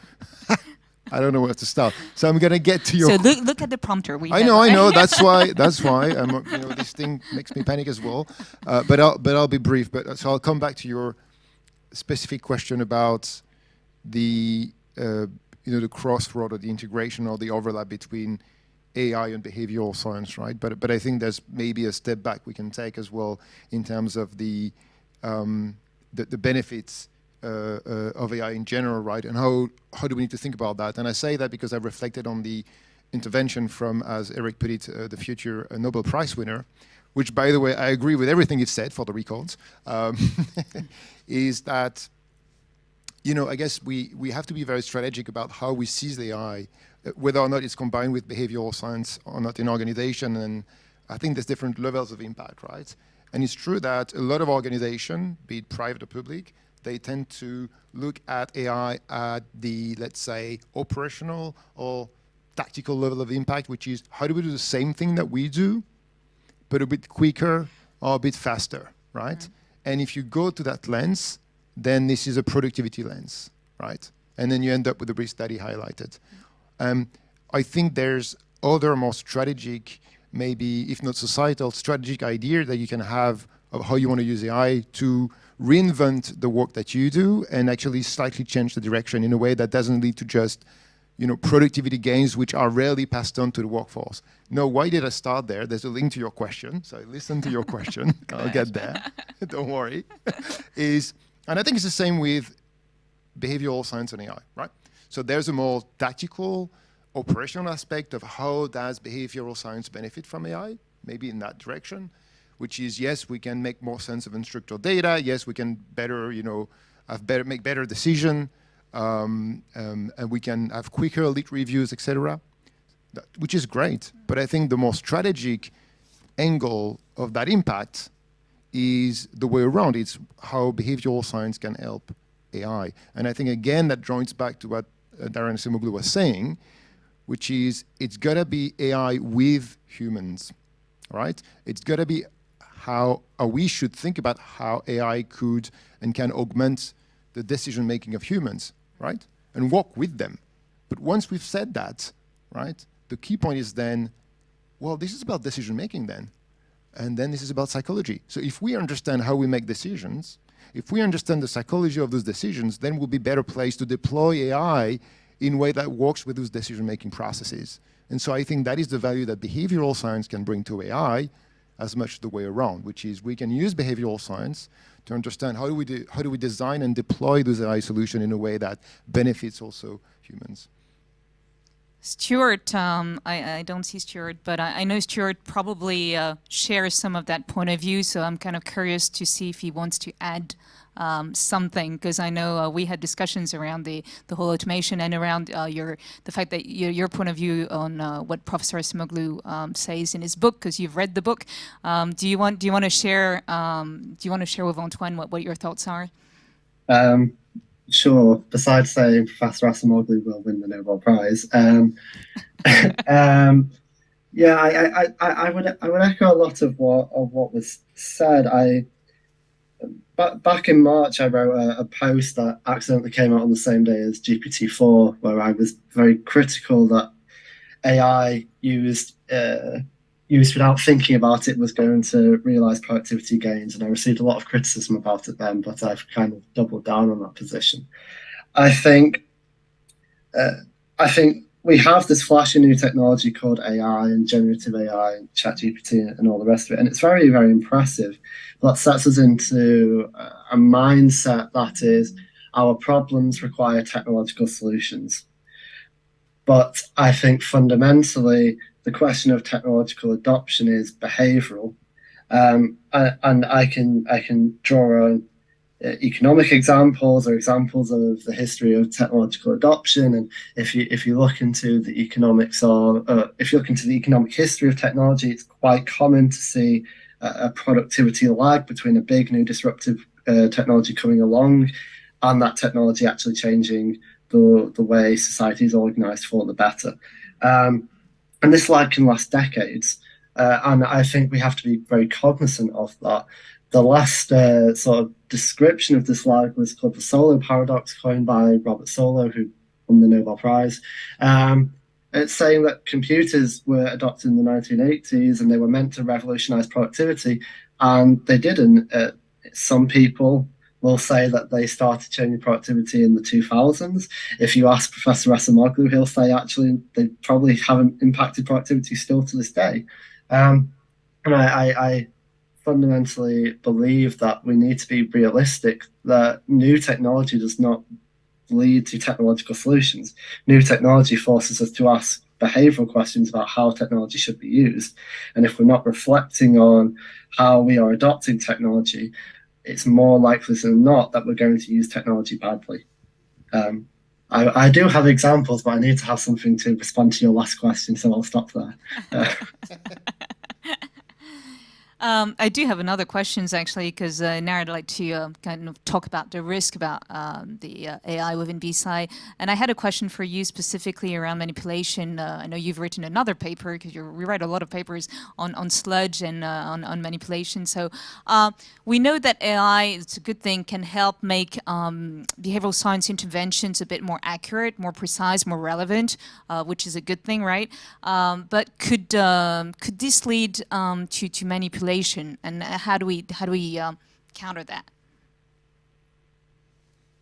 I don't know where to start. So I'm gonna get to your. So look at the prompter. I know. That's why. I'm. This thing makes me panic as well. But I'll be brief. So I'll come back to your specific question about the the crossroad or the integration or the overlap between AI and behavioral science, right? But I think there's maybe a step back we can take as well in terms of the benefits of AI in general, right? And how do we need to think about that? And I say that because I've reflected on the intervention from, as Eric put it, the future Nobel Prize winner, which, by the way, I agree with everything he said, for the records, is that, I guess we have to be very strategic about how we seize the AI, whether or not it's combined with behavioral science or not in organization. And I think there's different levels of impact, right? And it's true that a lot of organizations, be it private or public, they tend to look at AI at the, let's say, operational or tactical level of impact, which is how do we do the same thing that we do, but a bit quicker or a bit faster, right? Mm-hmm. And if you go to that lens, then this is a productivity lens, right? And then you end up with the risk that he highlighted. I think there's other more strategic, maybe if not societal, strategic idea that you can have of how you want to use AI to reinvent the work that you do and actually slightly change the direction in a way that doesn't lead to just, productivity gains, which are rarely passed on to the workforce. No, why did I start there? There's a link to your question. So I listen to your question. I'll get there. Don't worry. And I think it's the same with behavioral science and AI, right? So there's a more tactical, operational aspect of how does behavioral science benefit from AI, maybe in that direction, which is, yes, we can make more sense of unstructured data. Yes, we can better, make better decision. and we can have quicker lit reviews, etc., which is great. But I think the more strategic angle of that impact is the way around. It's how behavioral science can help AI. And I think, again, that joins back to what Darren Acemoglu was saying, which is it's got to be AI with humans, right? It's got to be how we should think about how AI could and can augment the decision-making of humans, right? And walk with them. But once we've said that, right, the key point is then, well, this is about decision-making then. And then this is about psychology. So if we understand how we make decisions, if we understand the psychology of those decisions, then we'll be better placed to deploy AI in a way that works with those decision-making processes. And so I think that is the value that behavioral science can bring to AI as much the way around, which is we can use behavioral science to understand how do we design and deploy those AI solutions in a way that benefits also humans. Stewart, I don't see Stewart, but I know Stewart probably shares some of that point of view, so I'm kind of curious to see if he wants to add something, because I know we had discussions around the whole automation and around the fact that your point of view on what Professor Acemoglu says in his book, because you've read the book. Do you want to share with Antoine what your thoughts are? Sure. Besides saying Professor Acemoglu will win the Nobel Prize, yeah, I would echo a lot of what was said. Back in March, I wrote a post that accidentally came out on the same day as GPT-4, where I was very critical that AI used without thinking about it was going to realize productivity gains, and I received a lot of criticism about it then, but I've kind of doubled down on that position. I think we have this flashy new technology called AI and generative AI and ChatGPT and all the rest of it, and it's very, very impressive. That sets us into a mindset that is our problems require technological solutions. But I think fundamentally, the question of technological adoption is behavioral, and I can draw on economic examples or examples of the history of technological adoption. And if you look into the economics or if you look into the economic history of technology, it's quite common to see a productivity lag between a big new disruptive technology coming along and that technology actually changing the way society is organized for the better. And this lag can last decades. And I think we have to be very cognizant of that. The last sort of description of this lag was called the Solow paradox, coined by Robert Solow, who won the Nobel Prize. It's saying that computers were adopted in the 1980s and they were meant to revolutionize productivity, and they didn't. Some people will say that they started changing productivity in the 2000s. If you ask Professor Acemoglu, he'll say actually they probably haven't impacted productivity still to this day. And I fundamentally believe that we need to be realistic, that new technology does not lead to technological solutions. New technology forces us to ask behavioral questions about how technology should be used. And if we're not reflecting on how we are adopting technology, it's more likely than not that we're going to use technology badly. I do have examples, but I need to have something to respond to your last question, so I'll stop there. I do have another questions actually, because now I'd like to kind of talk about the risk about the AI within Be Sci. And I had a question for you specifically around manipulation. I know you've written another paper, because you write a lot of papers on sludge and on manipulation. So we know that AI, it's a good thing, can help make behavioral science interventions a bit more accurate, more precise, more relevant, which is a good thing, right? But could this lead to manipulation? And how do we counter that?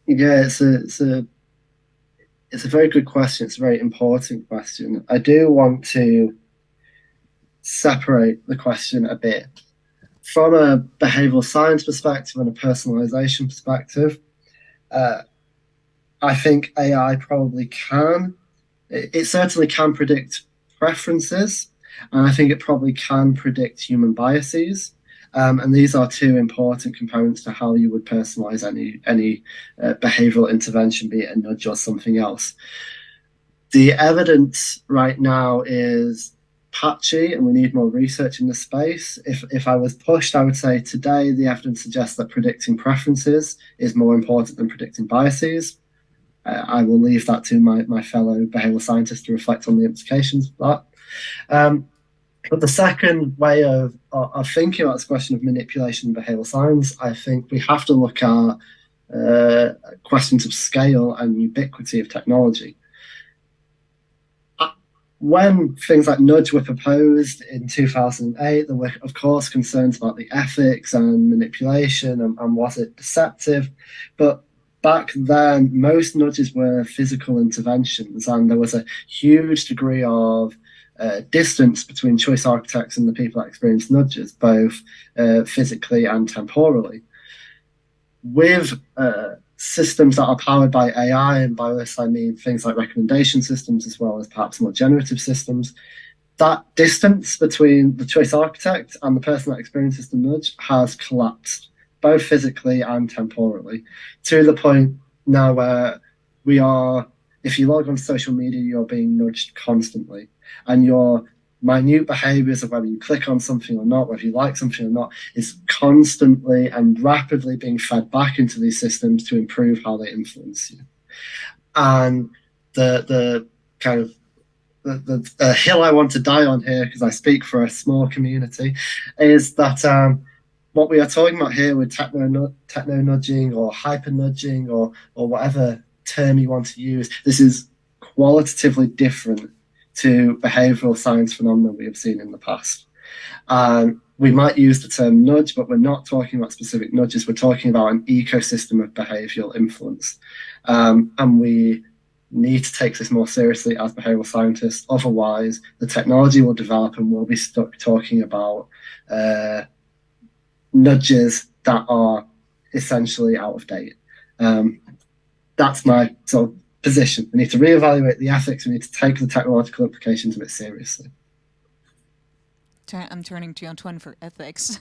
Yeah, it's a very good question. It's a very important question. I do want to separate the question a bit from a behavioral science perspective and a personalization perspective. I think AI probably can. It certainly can predict preferences. And I think it probably can predict human biases. And these are two important components to how you would personalize any behavioral intervention, be it a nudge or something else. The evidence right now is patchy, and we need more research in the space. If I was pushed, I would say today the evidence suggests that predicting preferences is more important than predicting biases. I will leave that to my fellow behavioral scientists to reflect on the implications of that. But the second way of thinking about this question of manipulation in behavioral science, I think we have to look at questions of scale and ubiquity of technology. When things like nudge were proposed in 2008, there were, of course, concerns about the ethics and manipulation and was it deceptive. But back then, most nudges were physical interventions, and there was a huge degree of distance between choice architects and the people that experienced nudges, both physically and temporally. With systems that are powered by AI, and by this I mean things like recommendation systems as well as perhaps more generative systems, that distance between the choice architect and the person that experiences the nudge has collapsed, both physically and temporally, to the point now where we are, if you log on social media, you're being nudged constantly. And your minute behaviors of whether you click on something or not, whether you like something or not, is constantly and rapidly being fed back into these systems to improve how they influence you. And the kind of the hill I want to die on here, because I speak for a small community, is that what we are talking about here with techno nudging or hyper nudging or whatever term you want to use, this is qualitatively different to behavioral science phenomena we have seen in the past. We might use the term nudge, but we're not talking about specific nudges. We're talking about an ecosystem of behavioral influence. And we need to take this more seriously as behavioral scientists. Otherwise, the technology will develop and we'll be stuck talking about nudges that are essentially out of date. That's my sort of position. We need to reevaluate the ethics. We need to take the technological implications of it seriously. I'm turning to Antoine for ethics.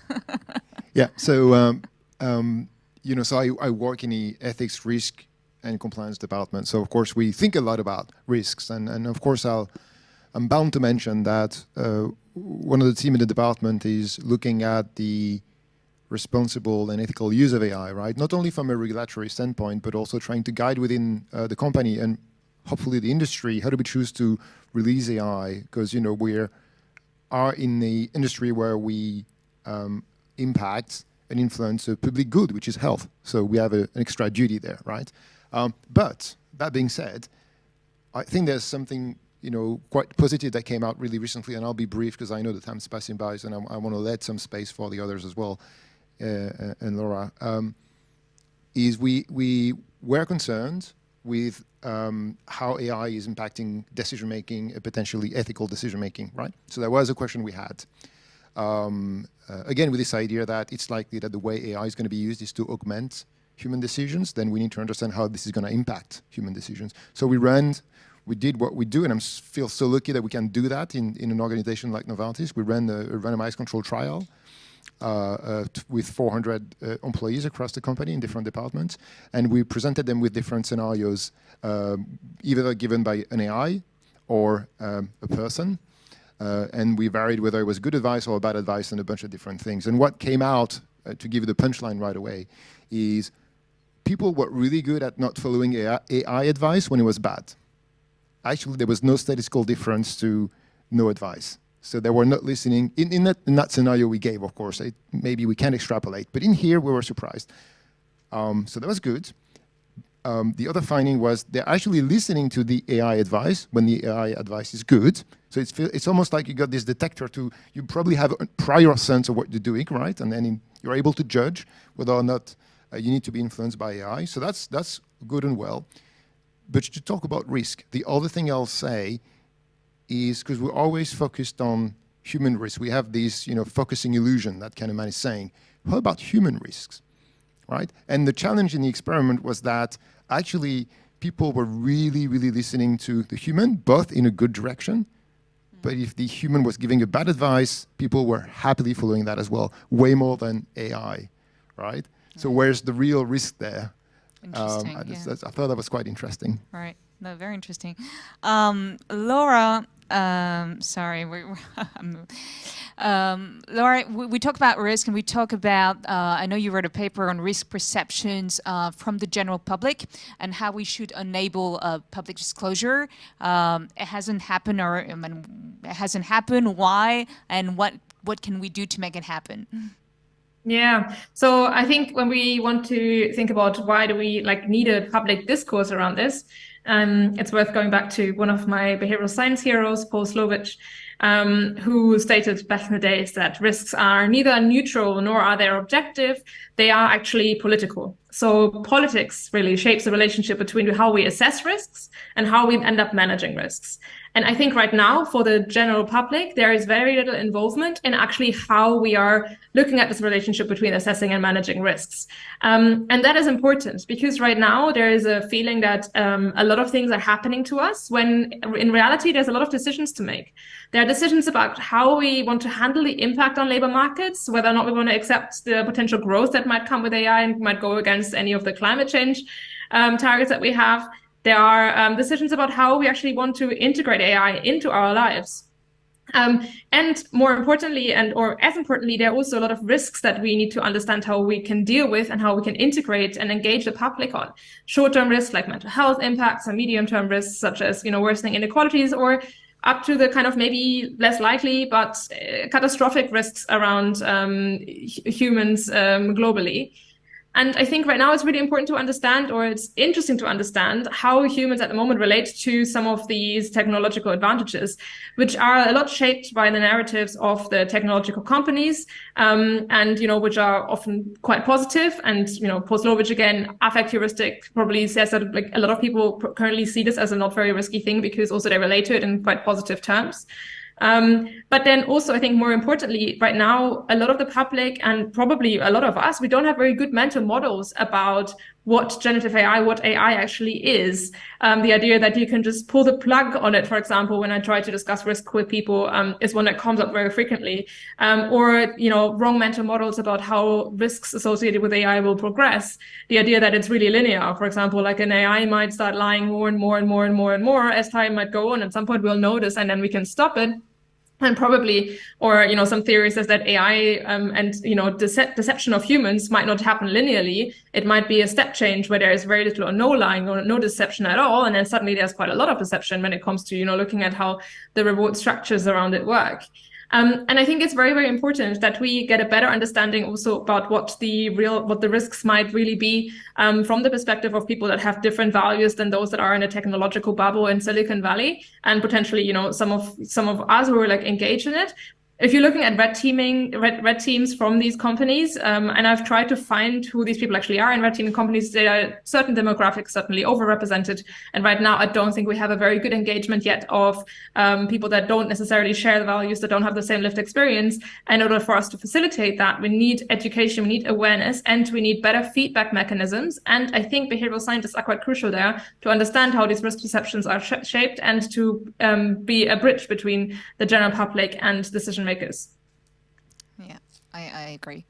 Yeah. So, so I work in the ethics, risk, and compliance department. So, of course, we think a lot about risks. And of course, I'm bound to mention that one of the team in the department is looking at the responsible and ethical use of AI, right? Not only from a regulatory standpoint, but also trying to guide within the company and hopefully the industry, how do we choose to release AI? Because, we are in the industry where we impact and influence a public good, which is health. So we have an extra duty there, right? But that being said, I think there's something quite positive that came out really recently, and I'll be brief because I know the time's passing by, and I want to let some space for the others as well. And Laura, is we were concerned with how AI is impacting decision-making, potentially ethical decision-making, right? So that was a question we had. Again, with this idea that it's likely that the way AI is going to be used is to augment human decisions, then we need to understand how this is going to impact human decisions. So we did what we do, and I feel so lucky that we can do that in an organization like Novartis. We ran a randomized control trial with 400 employees across the company in different departments, and we presented them with different scenarios, either given by an AI or a person, and we varied whether it was good advice or bad advice and a bunch of different things. And what came out, to give you the punchline right away, is people were really good at not following AI advice when it was bad. Actually, there was no statistical difference to no advice. So they were not listening. In that scenario we gave, of course, maybe we can extrapolate. But in here, we were surprised. So that was good. The other finding was they're actually listening to the AI advice when the AI advice is good. So it's almost like you got this detector you probably have a prior sense of what you're doing, right? And then you're able to judge whether or not you need to be influenced by AI. So that's good and well. But to talk about risk, the other thing I'll say is, because we're always focused on human risk, we have this focusing illusion that Kahneman is saying. How about human risks, right? And the challenge in the experiment was that actually people were really, really listening to the human, both in a good direction But if the human was giving a bad advice, people were happily following that as well, way more than AI, right? So where's the real risk there? Interesting. I thought that was quite interesting. Right. No, very interesting. Laura, sorry, Laura, we talk about risk, and we talk about, I know you wrote a paper on risk perceptions from the general public and how we should enable public disclosure. It hasn't happened, or I mean, it hasn't happened. Why? And what can we do to make it happen? Yeah. So I think when we want to think about why do we need a public discourse around this, it's worth going back to one of my behavioral science heroes, Paul Slovich, who stated back in the days that risks are neither neutral nor are they objective. They are actually political. So politics really shapes the relationship between how we assess risks and how we end up managing risks. And I think right now, for the general public, there is very little involvement in actually how we are looking at this relationship between assessing and managing risks. And that is important because right now there is a feeling that a lot of things are happening to us when in reality, there's a lot of decisions to make. There are decisions about how we want to handle the impact on labor markets, whether or not we want to accept the potential growth that might come with AI and might go against any of the climate change targets that we have. There are decisions about how we actually want to integrate AI into our lives. And more importantly, or as importantly, there are also a lot of risks that we need to understand how we can deal with and how we can integrate and engage the public on. Short-term risks like mental health impacts, and medium-term risks such as worsening inequalities, or up to the kind of maybe less likely but catastrophic risks around humans globally. And I think right now it's really important to understand, or it's interesting to understand, how humans at the moment relate to some of these technological advantages, which are a lot shaped by the narratives of the technological companies, and which are often quite positive. And Poslovich, again, affect heuristic, probably says that a lot of people currently see this as a not very risky thing because also they relate to it in quite positive terms. But then also, I think more importantly, right now, a lot of the public and probably a lot of us, we don't have very good mental models about what generative AI, what AI actually is. The idea that you can just pull the plug on it, for example, when I try to discuss risk with people, is one that comes up very frequently. Or wrong mental models about how risks associated with AI will progress. The idea that it's really linear, for example, like an AI might start lying more and more and more and more and more as time might go on. At some point we'll notice and then we can stop it. And probably, or some theory says that AI and deception of humans might not happen linearly. It might be a step change where there is very little or no lying or no deception at all, and then suddenly there's quite a lot of deception when it comes to looking at how the reward structures around it work. And I think it's very, very important that we get a better understanding also about what the risks might really be from the perspective of people that have different values than those that are in a technological bubble in Silicon Valley, and potentially, some of us who are engaged in it. If you're looking at red teams from these companies, and I've tried to find who these people actually are in red teaming companies, there are certain demographics certainly overrepresented. And right now, I don't think we have a very good engagement yet of people that don't necessarily share the values, that don't have the same lived experience. And in order for us to facilitate that, we need education, we need awareness, and we need better feedback mechanisms. And I think behavioral scientists are quite crucial there to understand how these risk perceptions are shaped and to be a bridge between the general public and decision makers. Yeah, I agree.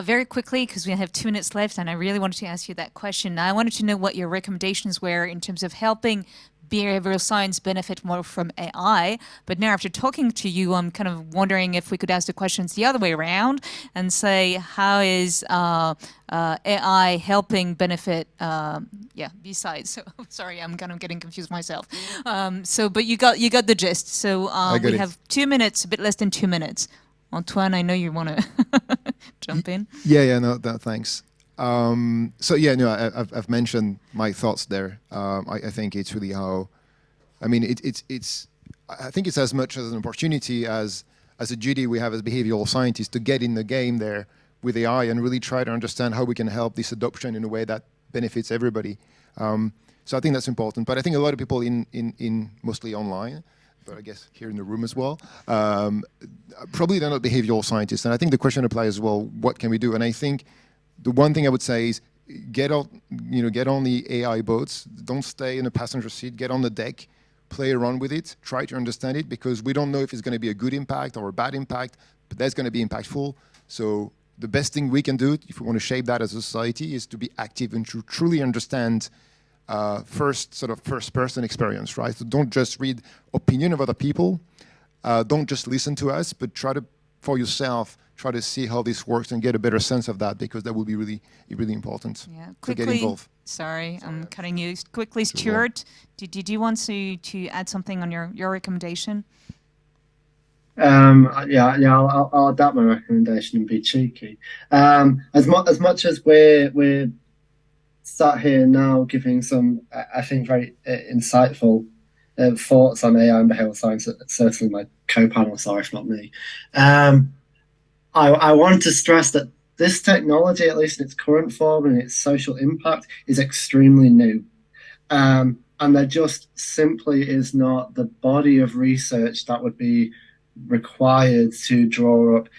Very quickly, because we have 2 minutes left, and I really wanted to ask you that question. I wanted to know what your recommendations were in terms of helping behavioral science benefit more from AI. But now, after talking to you, I'm kind of wondering if we could ask the questions the other way around and say, how is AI helping benefit, Be Sci? So sorry, I'm kind of getting confused myself. But you got the gist. So we have 2 minutes, a bit less than 2 minutes. Antoine, I know you want to jump in. No, thanks. I've mentioned my thoughts there. I think it's really how, I think it's as much as an opportunity as a duty we have as behavioral scientists to get in the game there with AI and really try to understand how we can help this adoption in a way that benefits everybody. So I think that's important. But I think a lot of people in mostly online, but I guess here in the room as well, probably they're not behavioral scientists. And I think the question applies as well, what can we do? And I think the one thing I would say is get on the AI boats. Don't stay in the passenger seat. Get on the deck. play around with it, try to understand it, because we don't know if it's going to be a good impact or a bad impact, but that's going to be impactful. So the best thing we can do if we want to shape that as a society is to be active and to truly understand first-person experience, right? So don't just read opinion of other people. Don't just listen to us, but try to, for yourself, try to see how this works and get a better sense of that, because that will be really, really important to get involved. Sorry, I'm cutting you. Quickly, Stewart, did you want to add something on your recommendation? I'll adapt my recommendation and be cheeky. As much as we're sat here now giving some, I think, very insightful thoughts on AI and behavioral science, certainly my co-panelists are, if not me. I want to stress that this technology, at least in its current form and its social impact, is extremely new. And there just simply is not the body of research that would be required to draw up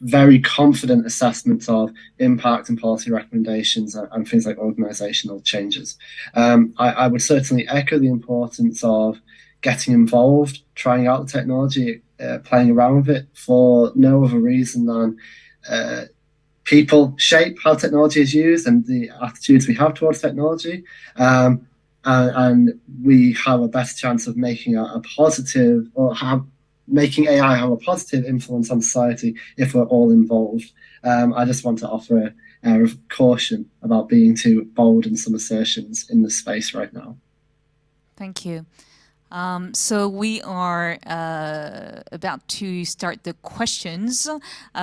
very confident assessments of impact and policy recommendations and things like organizational changes. I would certainly echo the importance of getting involved, trying out the technology, playing around with it for no other reason than people shape how technology is used and the attitudes we have towards technology. And we have a better chance of making a positive, or making AI have a positive influence on society if we're all involved. I just want to offer a air of caution about being too bold in some assertions in the space right now. Thank you. So we are about to start the questions.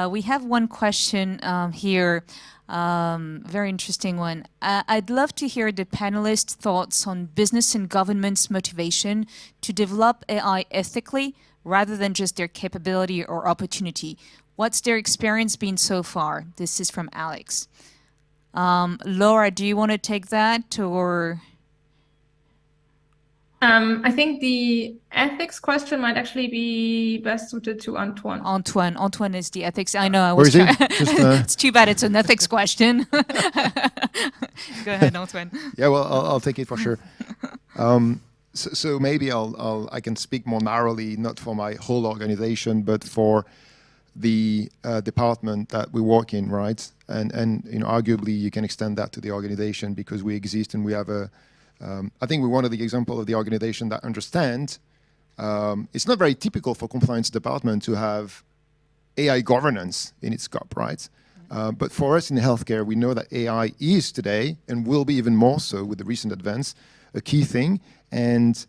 We have one question here, very interesting one. I'd love to hear the panelists' thoughts on business and government's motivation to develop AI ethically rather than just their capability or opportunity. What's their experience been so far? This is from Alex. Laura, do you want to take that, or? I think the ethics question might actually be best suited to Antoine. Antoine is the ethics. I know. Where is he? It's too bad it's an ethics question. Go ahead, Antoine. Yeah, well, I'll take it for sure. So maybe I can speak more narrowly, not for my whole organization, but for the department that we work in, right? And arguably you can extend that to the organization, because we exist and we have a. I think we're one of the examples of the organization that understand it's not very typical for compliance department to have AI governance in its scope, right? But for us in healthcare, we know that AI is today, and will be even more so with the recent advance, a key thing. And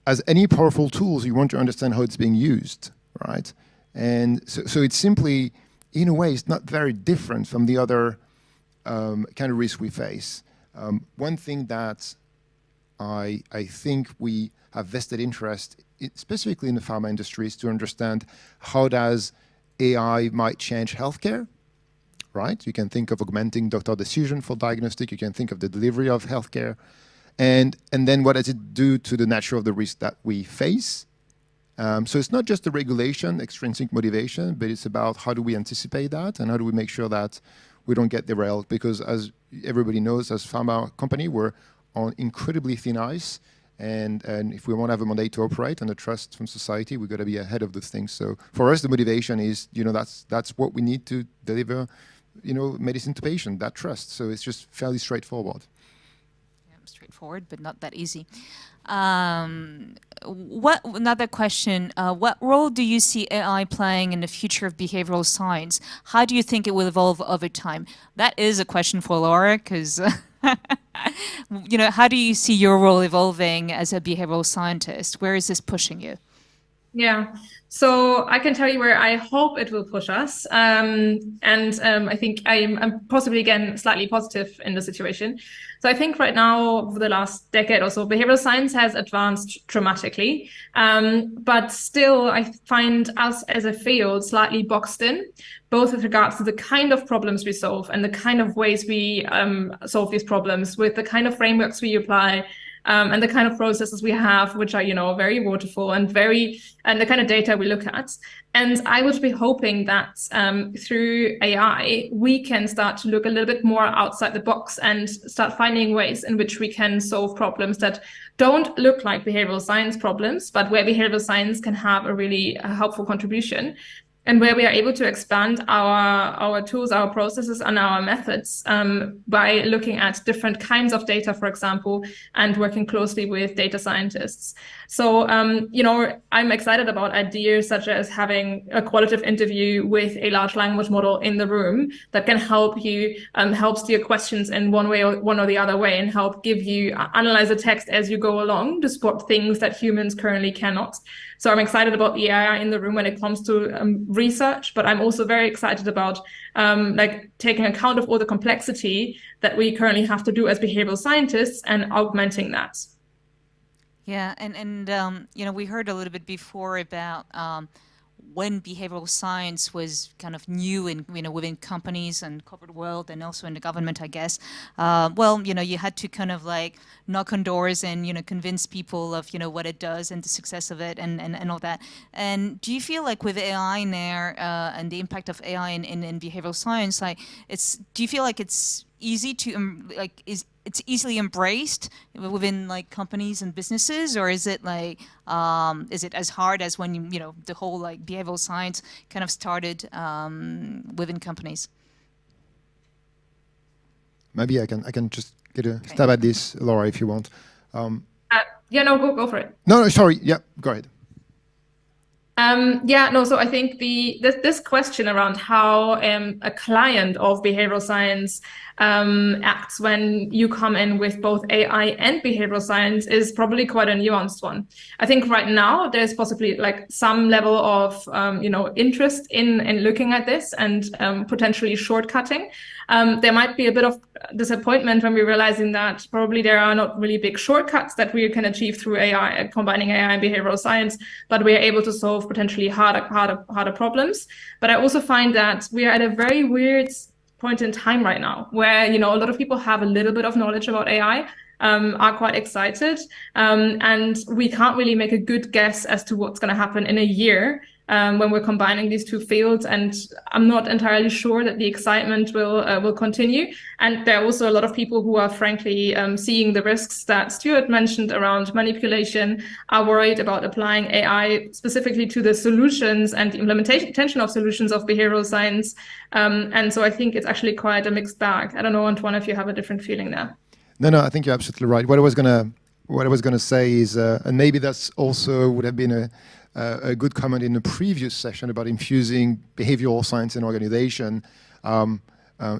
as any powerful tools, you want to understand how it's being used, right? And so it's simply, in a way, it's not very different from the other kind of risks we face. One thing that I think we have vested interest, specifically in the pharma industry, is to understand how does AI might change healthcare, right? You can think of augmenting doctor decision for diagnostic. You can think of the delivery of healthcare. And then what does it do to the nature of the risk that we face? So it's not just the regulation, extrinsic motivation, but it's about how do we anticipate that and how do we make sure that we don't get derailed? Because as everybody knows, as pharma company, we're on incredibly thin ice, and if we want to have a mandate to operate and a trust from society, we've got to be ahead of those things. So for us, the motivation is, that's what we need to deliver, medicine to patient, that trust. So it's just fairly straightforward. Yeah, straightforward, but not that easy. Another question, what role do you see AI playing in the future of behavioral science? How do you think it will evolve over time? That is a question for Laura, because how do you see your role evolving as a behavioral scientist? Where is this pushing you? Yeah, so I can tell you where I hope it will push us. I think I'm possibly, again, slightly positive in the situation. So I think right now, over the last decade or so, behavioral science has advanced dramatically. But still, I find us as a field slightly boxed in, both with regards to the kind of problems we solve and the kind of ways we solve these problems, with the kind of frameworks we apply, and the kind of processes we have, which are, very waterfall and the kind of data we look at. And I would be hoping that through AI, we can start to look a little bit more outside the box and start finding ways in which we can solve problems that don't look like behavioral science problems, but where behavioral science can have a really helpful contribution. And where we are able to expand our tools, our processes, and our methods by looking at different kinds of data, for example, and working closely with data scientists. So, I'm excited about ideas such as having a qualitative interview with a large language model in the room that can help you help steer questions in one or the other way, and help give you analyze the text as you go along to spot things that humans currently cannot. So I'm excited about the AI in the room when it comes to research, but I'm also very excited about taking account of all the complexity that we currently have to do as behavioral scientists and augmenting that. Yeah, and we heard a little bit before about when behavioral science was kind of new in within companies and corporate world, and also in the government, I guess. You had to kind of knock on doors and convince people of what it does and the success of it and all that. And do you feel like with AI now and the impact of AI in behavioral science, do you feel like it's easy to it's easily embraced within companies and businesses, or is it is it as hard as when the whole behavioral science kind of started within companies? Maybe I can just get a stab at this, Laura, if you want. Go for it. No, sorry. Yeah, go ahead. So I think this question around how a client of behavioral science acts when you come in with both AI and behavioral science is probably quite a nuanced one. I think right now there's possibly some level of interest in looking at this and potentially shortcutting. There might be a bit of disappointment when we're realizing that probably there are not really big shortcuts that we can achieve through AI, combining AI and behavioral science, but we are able to solve potentially harder problems. But I also find that we are at a very weird point in time right now where, a lot of people have a little bit of knowledge about AI, are quite excited, and we can't really make a good guess as to what's going to happen in a year when we're combining these two fields. And I'm not entirely sure that the excitement will continue. And there are also a lot of people who are frankly seeing the risks that Stewart mentioned around manipulation, are worried about applying AI specifically to the solutions and the implementation of solutions of behavioral science. And so I think it's actually quite a mixed bag. I don't know, Antoine, if you have a different feeling there. No, I think you're absolutely right. What I was gonna say is, and maybe that's also would have been a good comment in the previous session about infusing behavioral science in organization.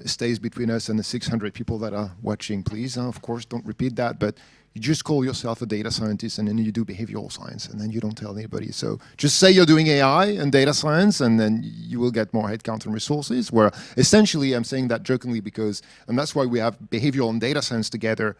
Stays between us and the 600 people that are watching, please. Of course, don't repeat that, but you just call yourself a data scientist and then you do behavioral science and then you don't tell anybody. So just say you're doing AI and data science and then you will get more headcount and resources, where essentially I'm saying that jokingly because, and that's why we have behavioral and data science together,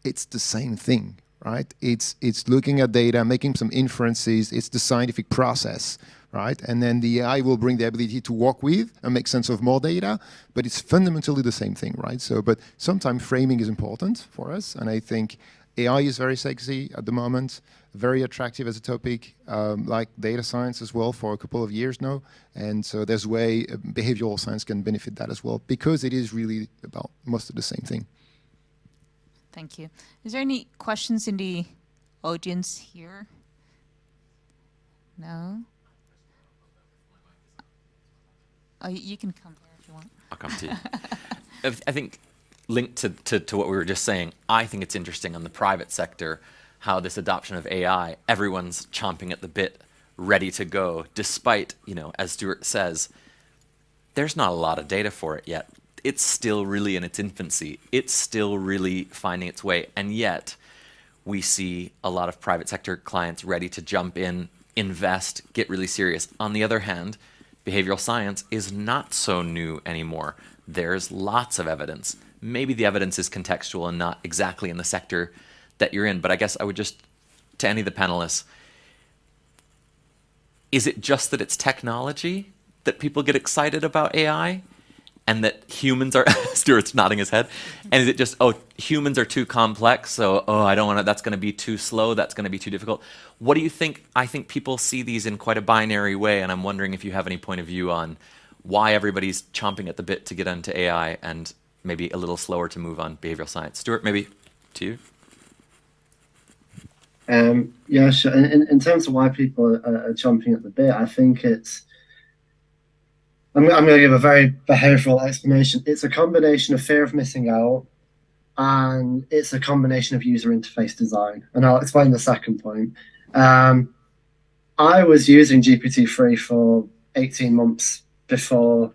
it's the same thing, right? It's looking at data, making some inferences, it's the scientific process, right? And then the AI will bring the ability to work with and make sense of more data, but it's fundamentally the same thing, right? So, but sometimes framing is important for us, and I think AI is very sexy at the moment, very attractive as a topic, like data science as well for a couple of years now, and so there's a way behavioral science can benefit that as well, because it is really about most of the same thing. Thank you. Is there any questions in the audience here? No? Oh, you can come here if you want. I'll come to you. I think linked to what we were just saying, I think it's interesting on the private sector how this adoption of AI, everyone's chomping at the bit, ready to go, despite, as Stewart says, there's not a lot of data for it yet. It's still really in its infancy. It's still really finding its way. And yet we see a lot of private sector clients ready to jump in, invest, get really serious. On the other hand, behavioral science is not so new anymore. There's lots of evidence. Maybe the evidence is contextual and not exactly in the sector that you're in. But I guess I would just, to any of the panelists, is it just that it's technology that people get excited about AI? and that humans are, Stuart's nodding his head, and is it just, oh, humans are too complex, so, oh, I don't want to, that's going to be too slow, that's going to be too difficult. What do you think? I think people see these in quite a binary way, and I'm wondering if you have any point of view on why everybody's chomping at the bit to get into AI and maybe a little slower to move on behavioral science. Stewart, maybe to you? Yeah, sure. In terms of why people are chomping at the bit, I think I'm going to give a very behavioral explanation. It's a combination of fear of missing out, and it's a combination of user interface design. And I'll explain the second point. I was using GPT-3 for 18 months before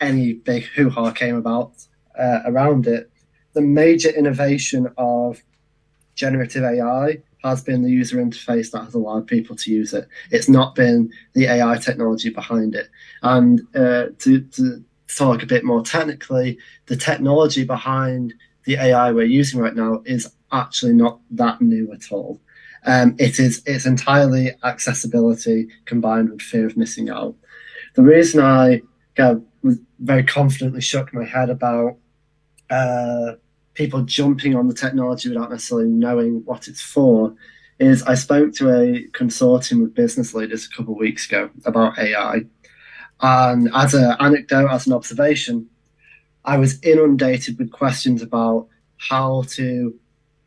any big hoo-ha came about around it. The major innovation of generative AI has been the user interface that has allowed people to use it. It's not been the AI technology behind it. And to talk a bit more technically, the technology behind the AI we're using right now is actually not that new at all. It's entirely accessibility combined with fear of missing out. The reason I was very confidently shook my head about people jumping on the technology without necessarily knowing what it's for is I spoke to a consortium of business leaders a couple of weeks ago about AI. And as an anecdote, as an observation, I was inundated with questions about how to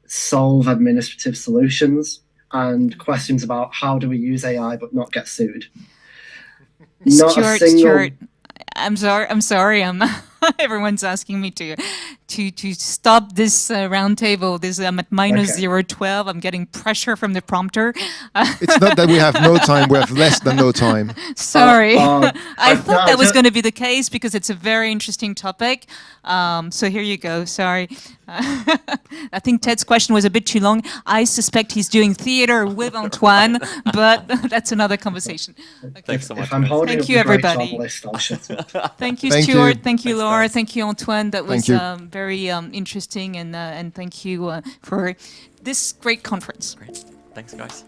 solve administrative solutions and questions about how do we use AI but not get sued. Stuart, I'm sorry. Everyone's asking me to stop this round table. I'm at minus 0.12. I'm getting pressure from the prompter. It's not that we have no time. We have less than no time. Sorry. I thought that was going to be the case because it's a very interesting topic. So here you go. Sorry. I think Ted's question was a bit too long. I suspect he's doing theater with Antoine, but that's another conversation. Okay. Thanks so much. Thank you, everybody. Thank you, Stuart. Thank you, Laura. Thank you, Antoine. That was very interesting, and thank you for this great conference. Great. Thanks, guys.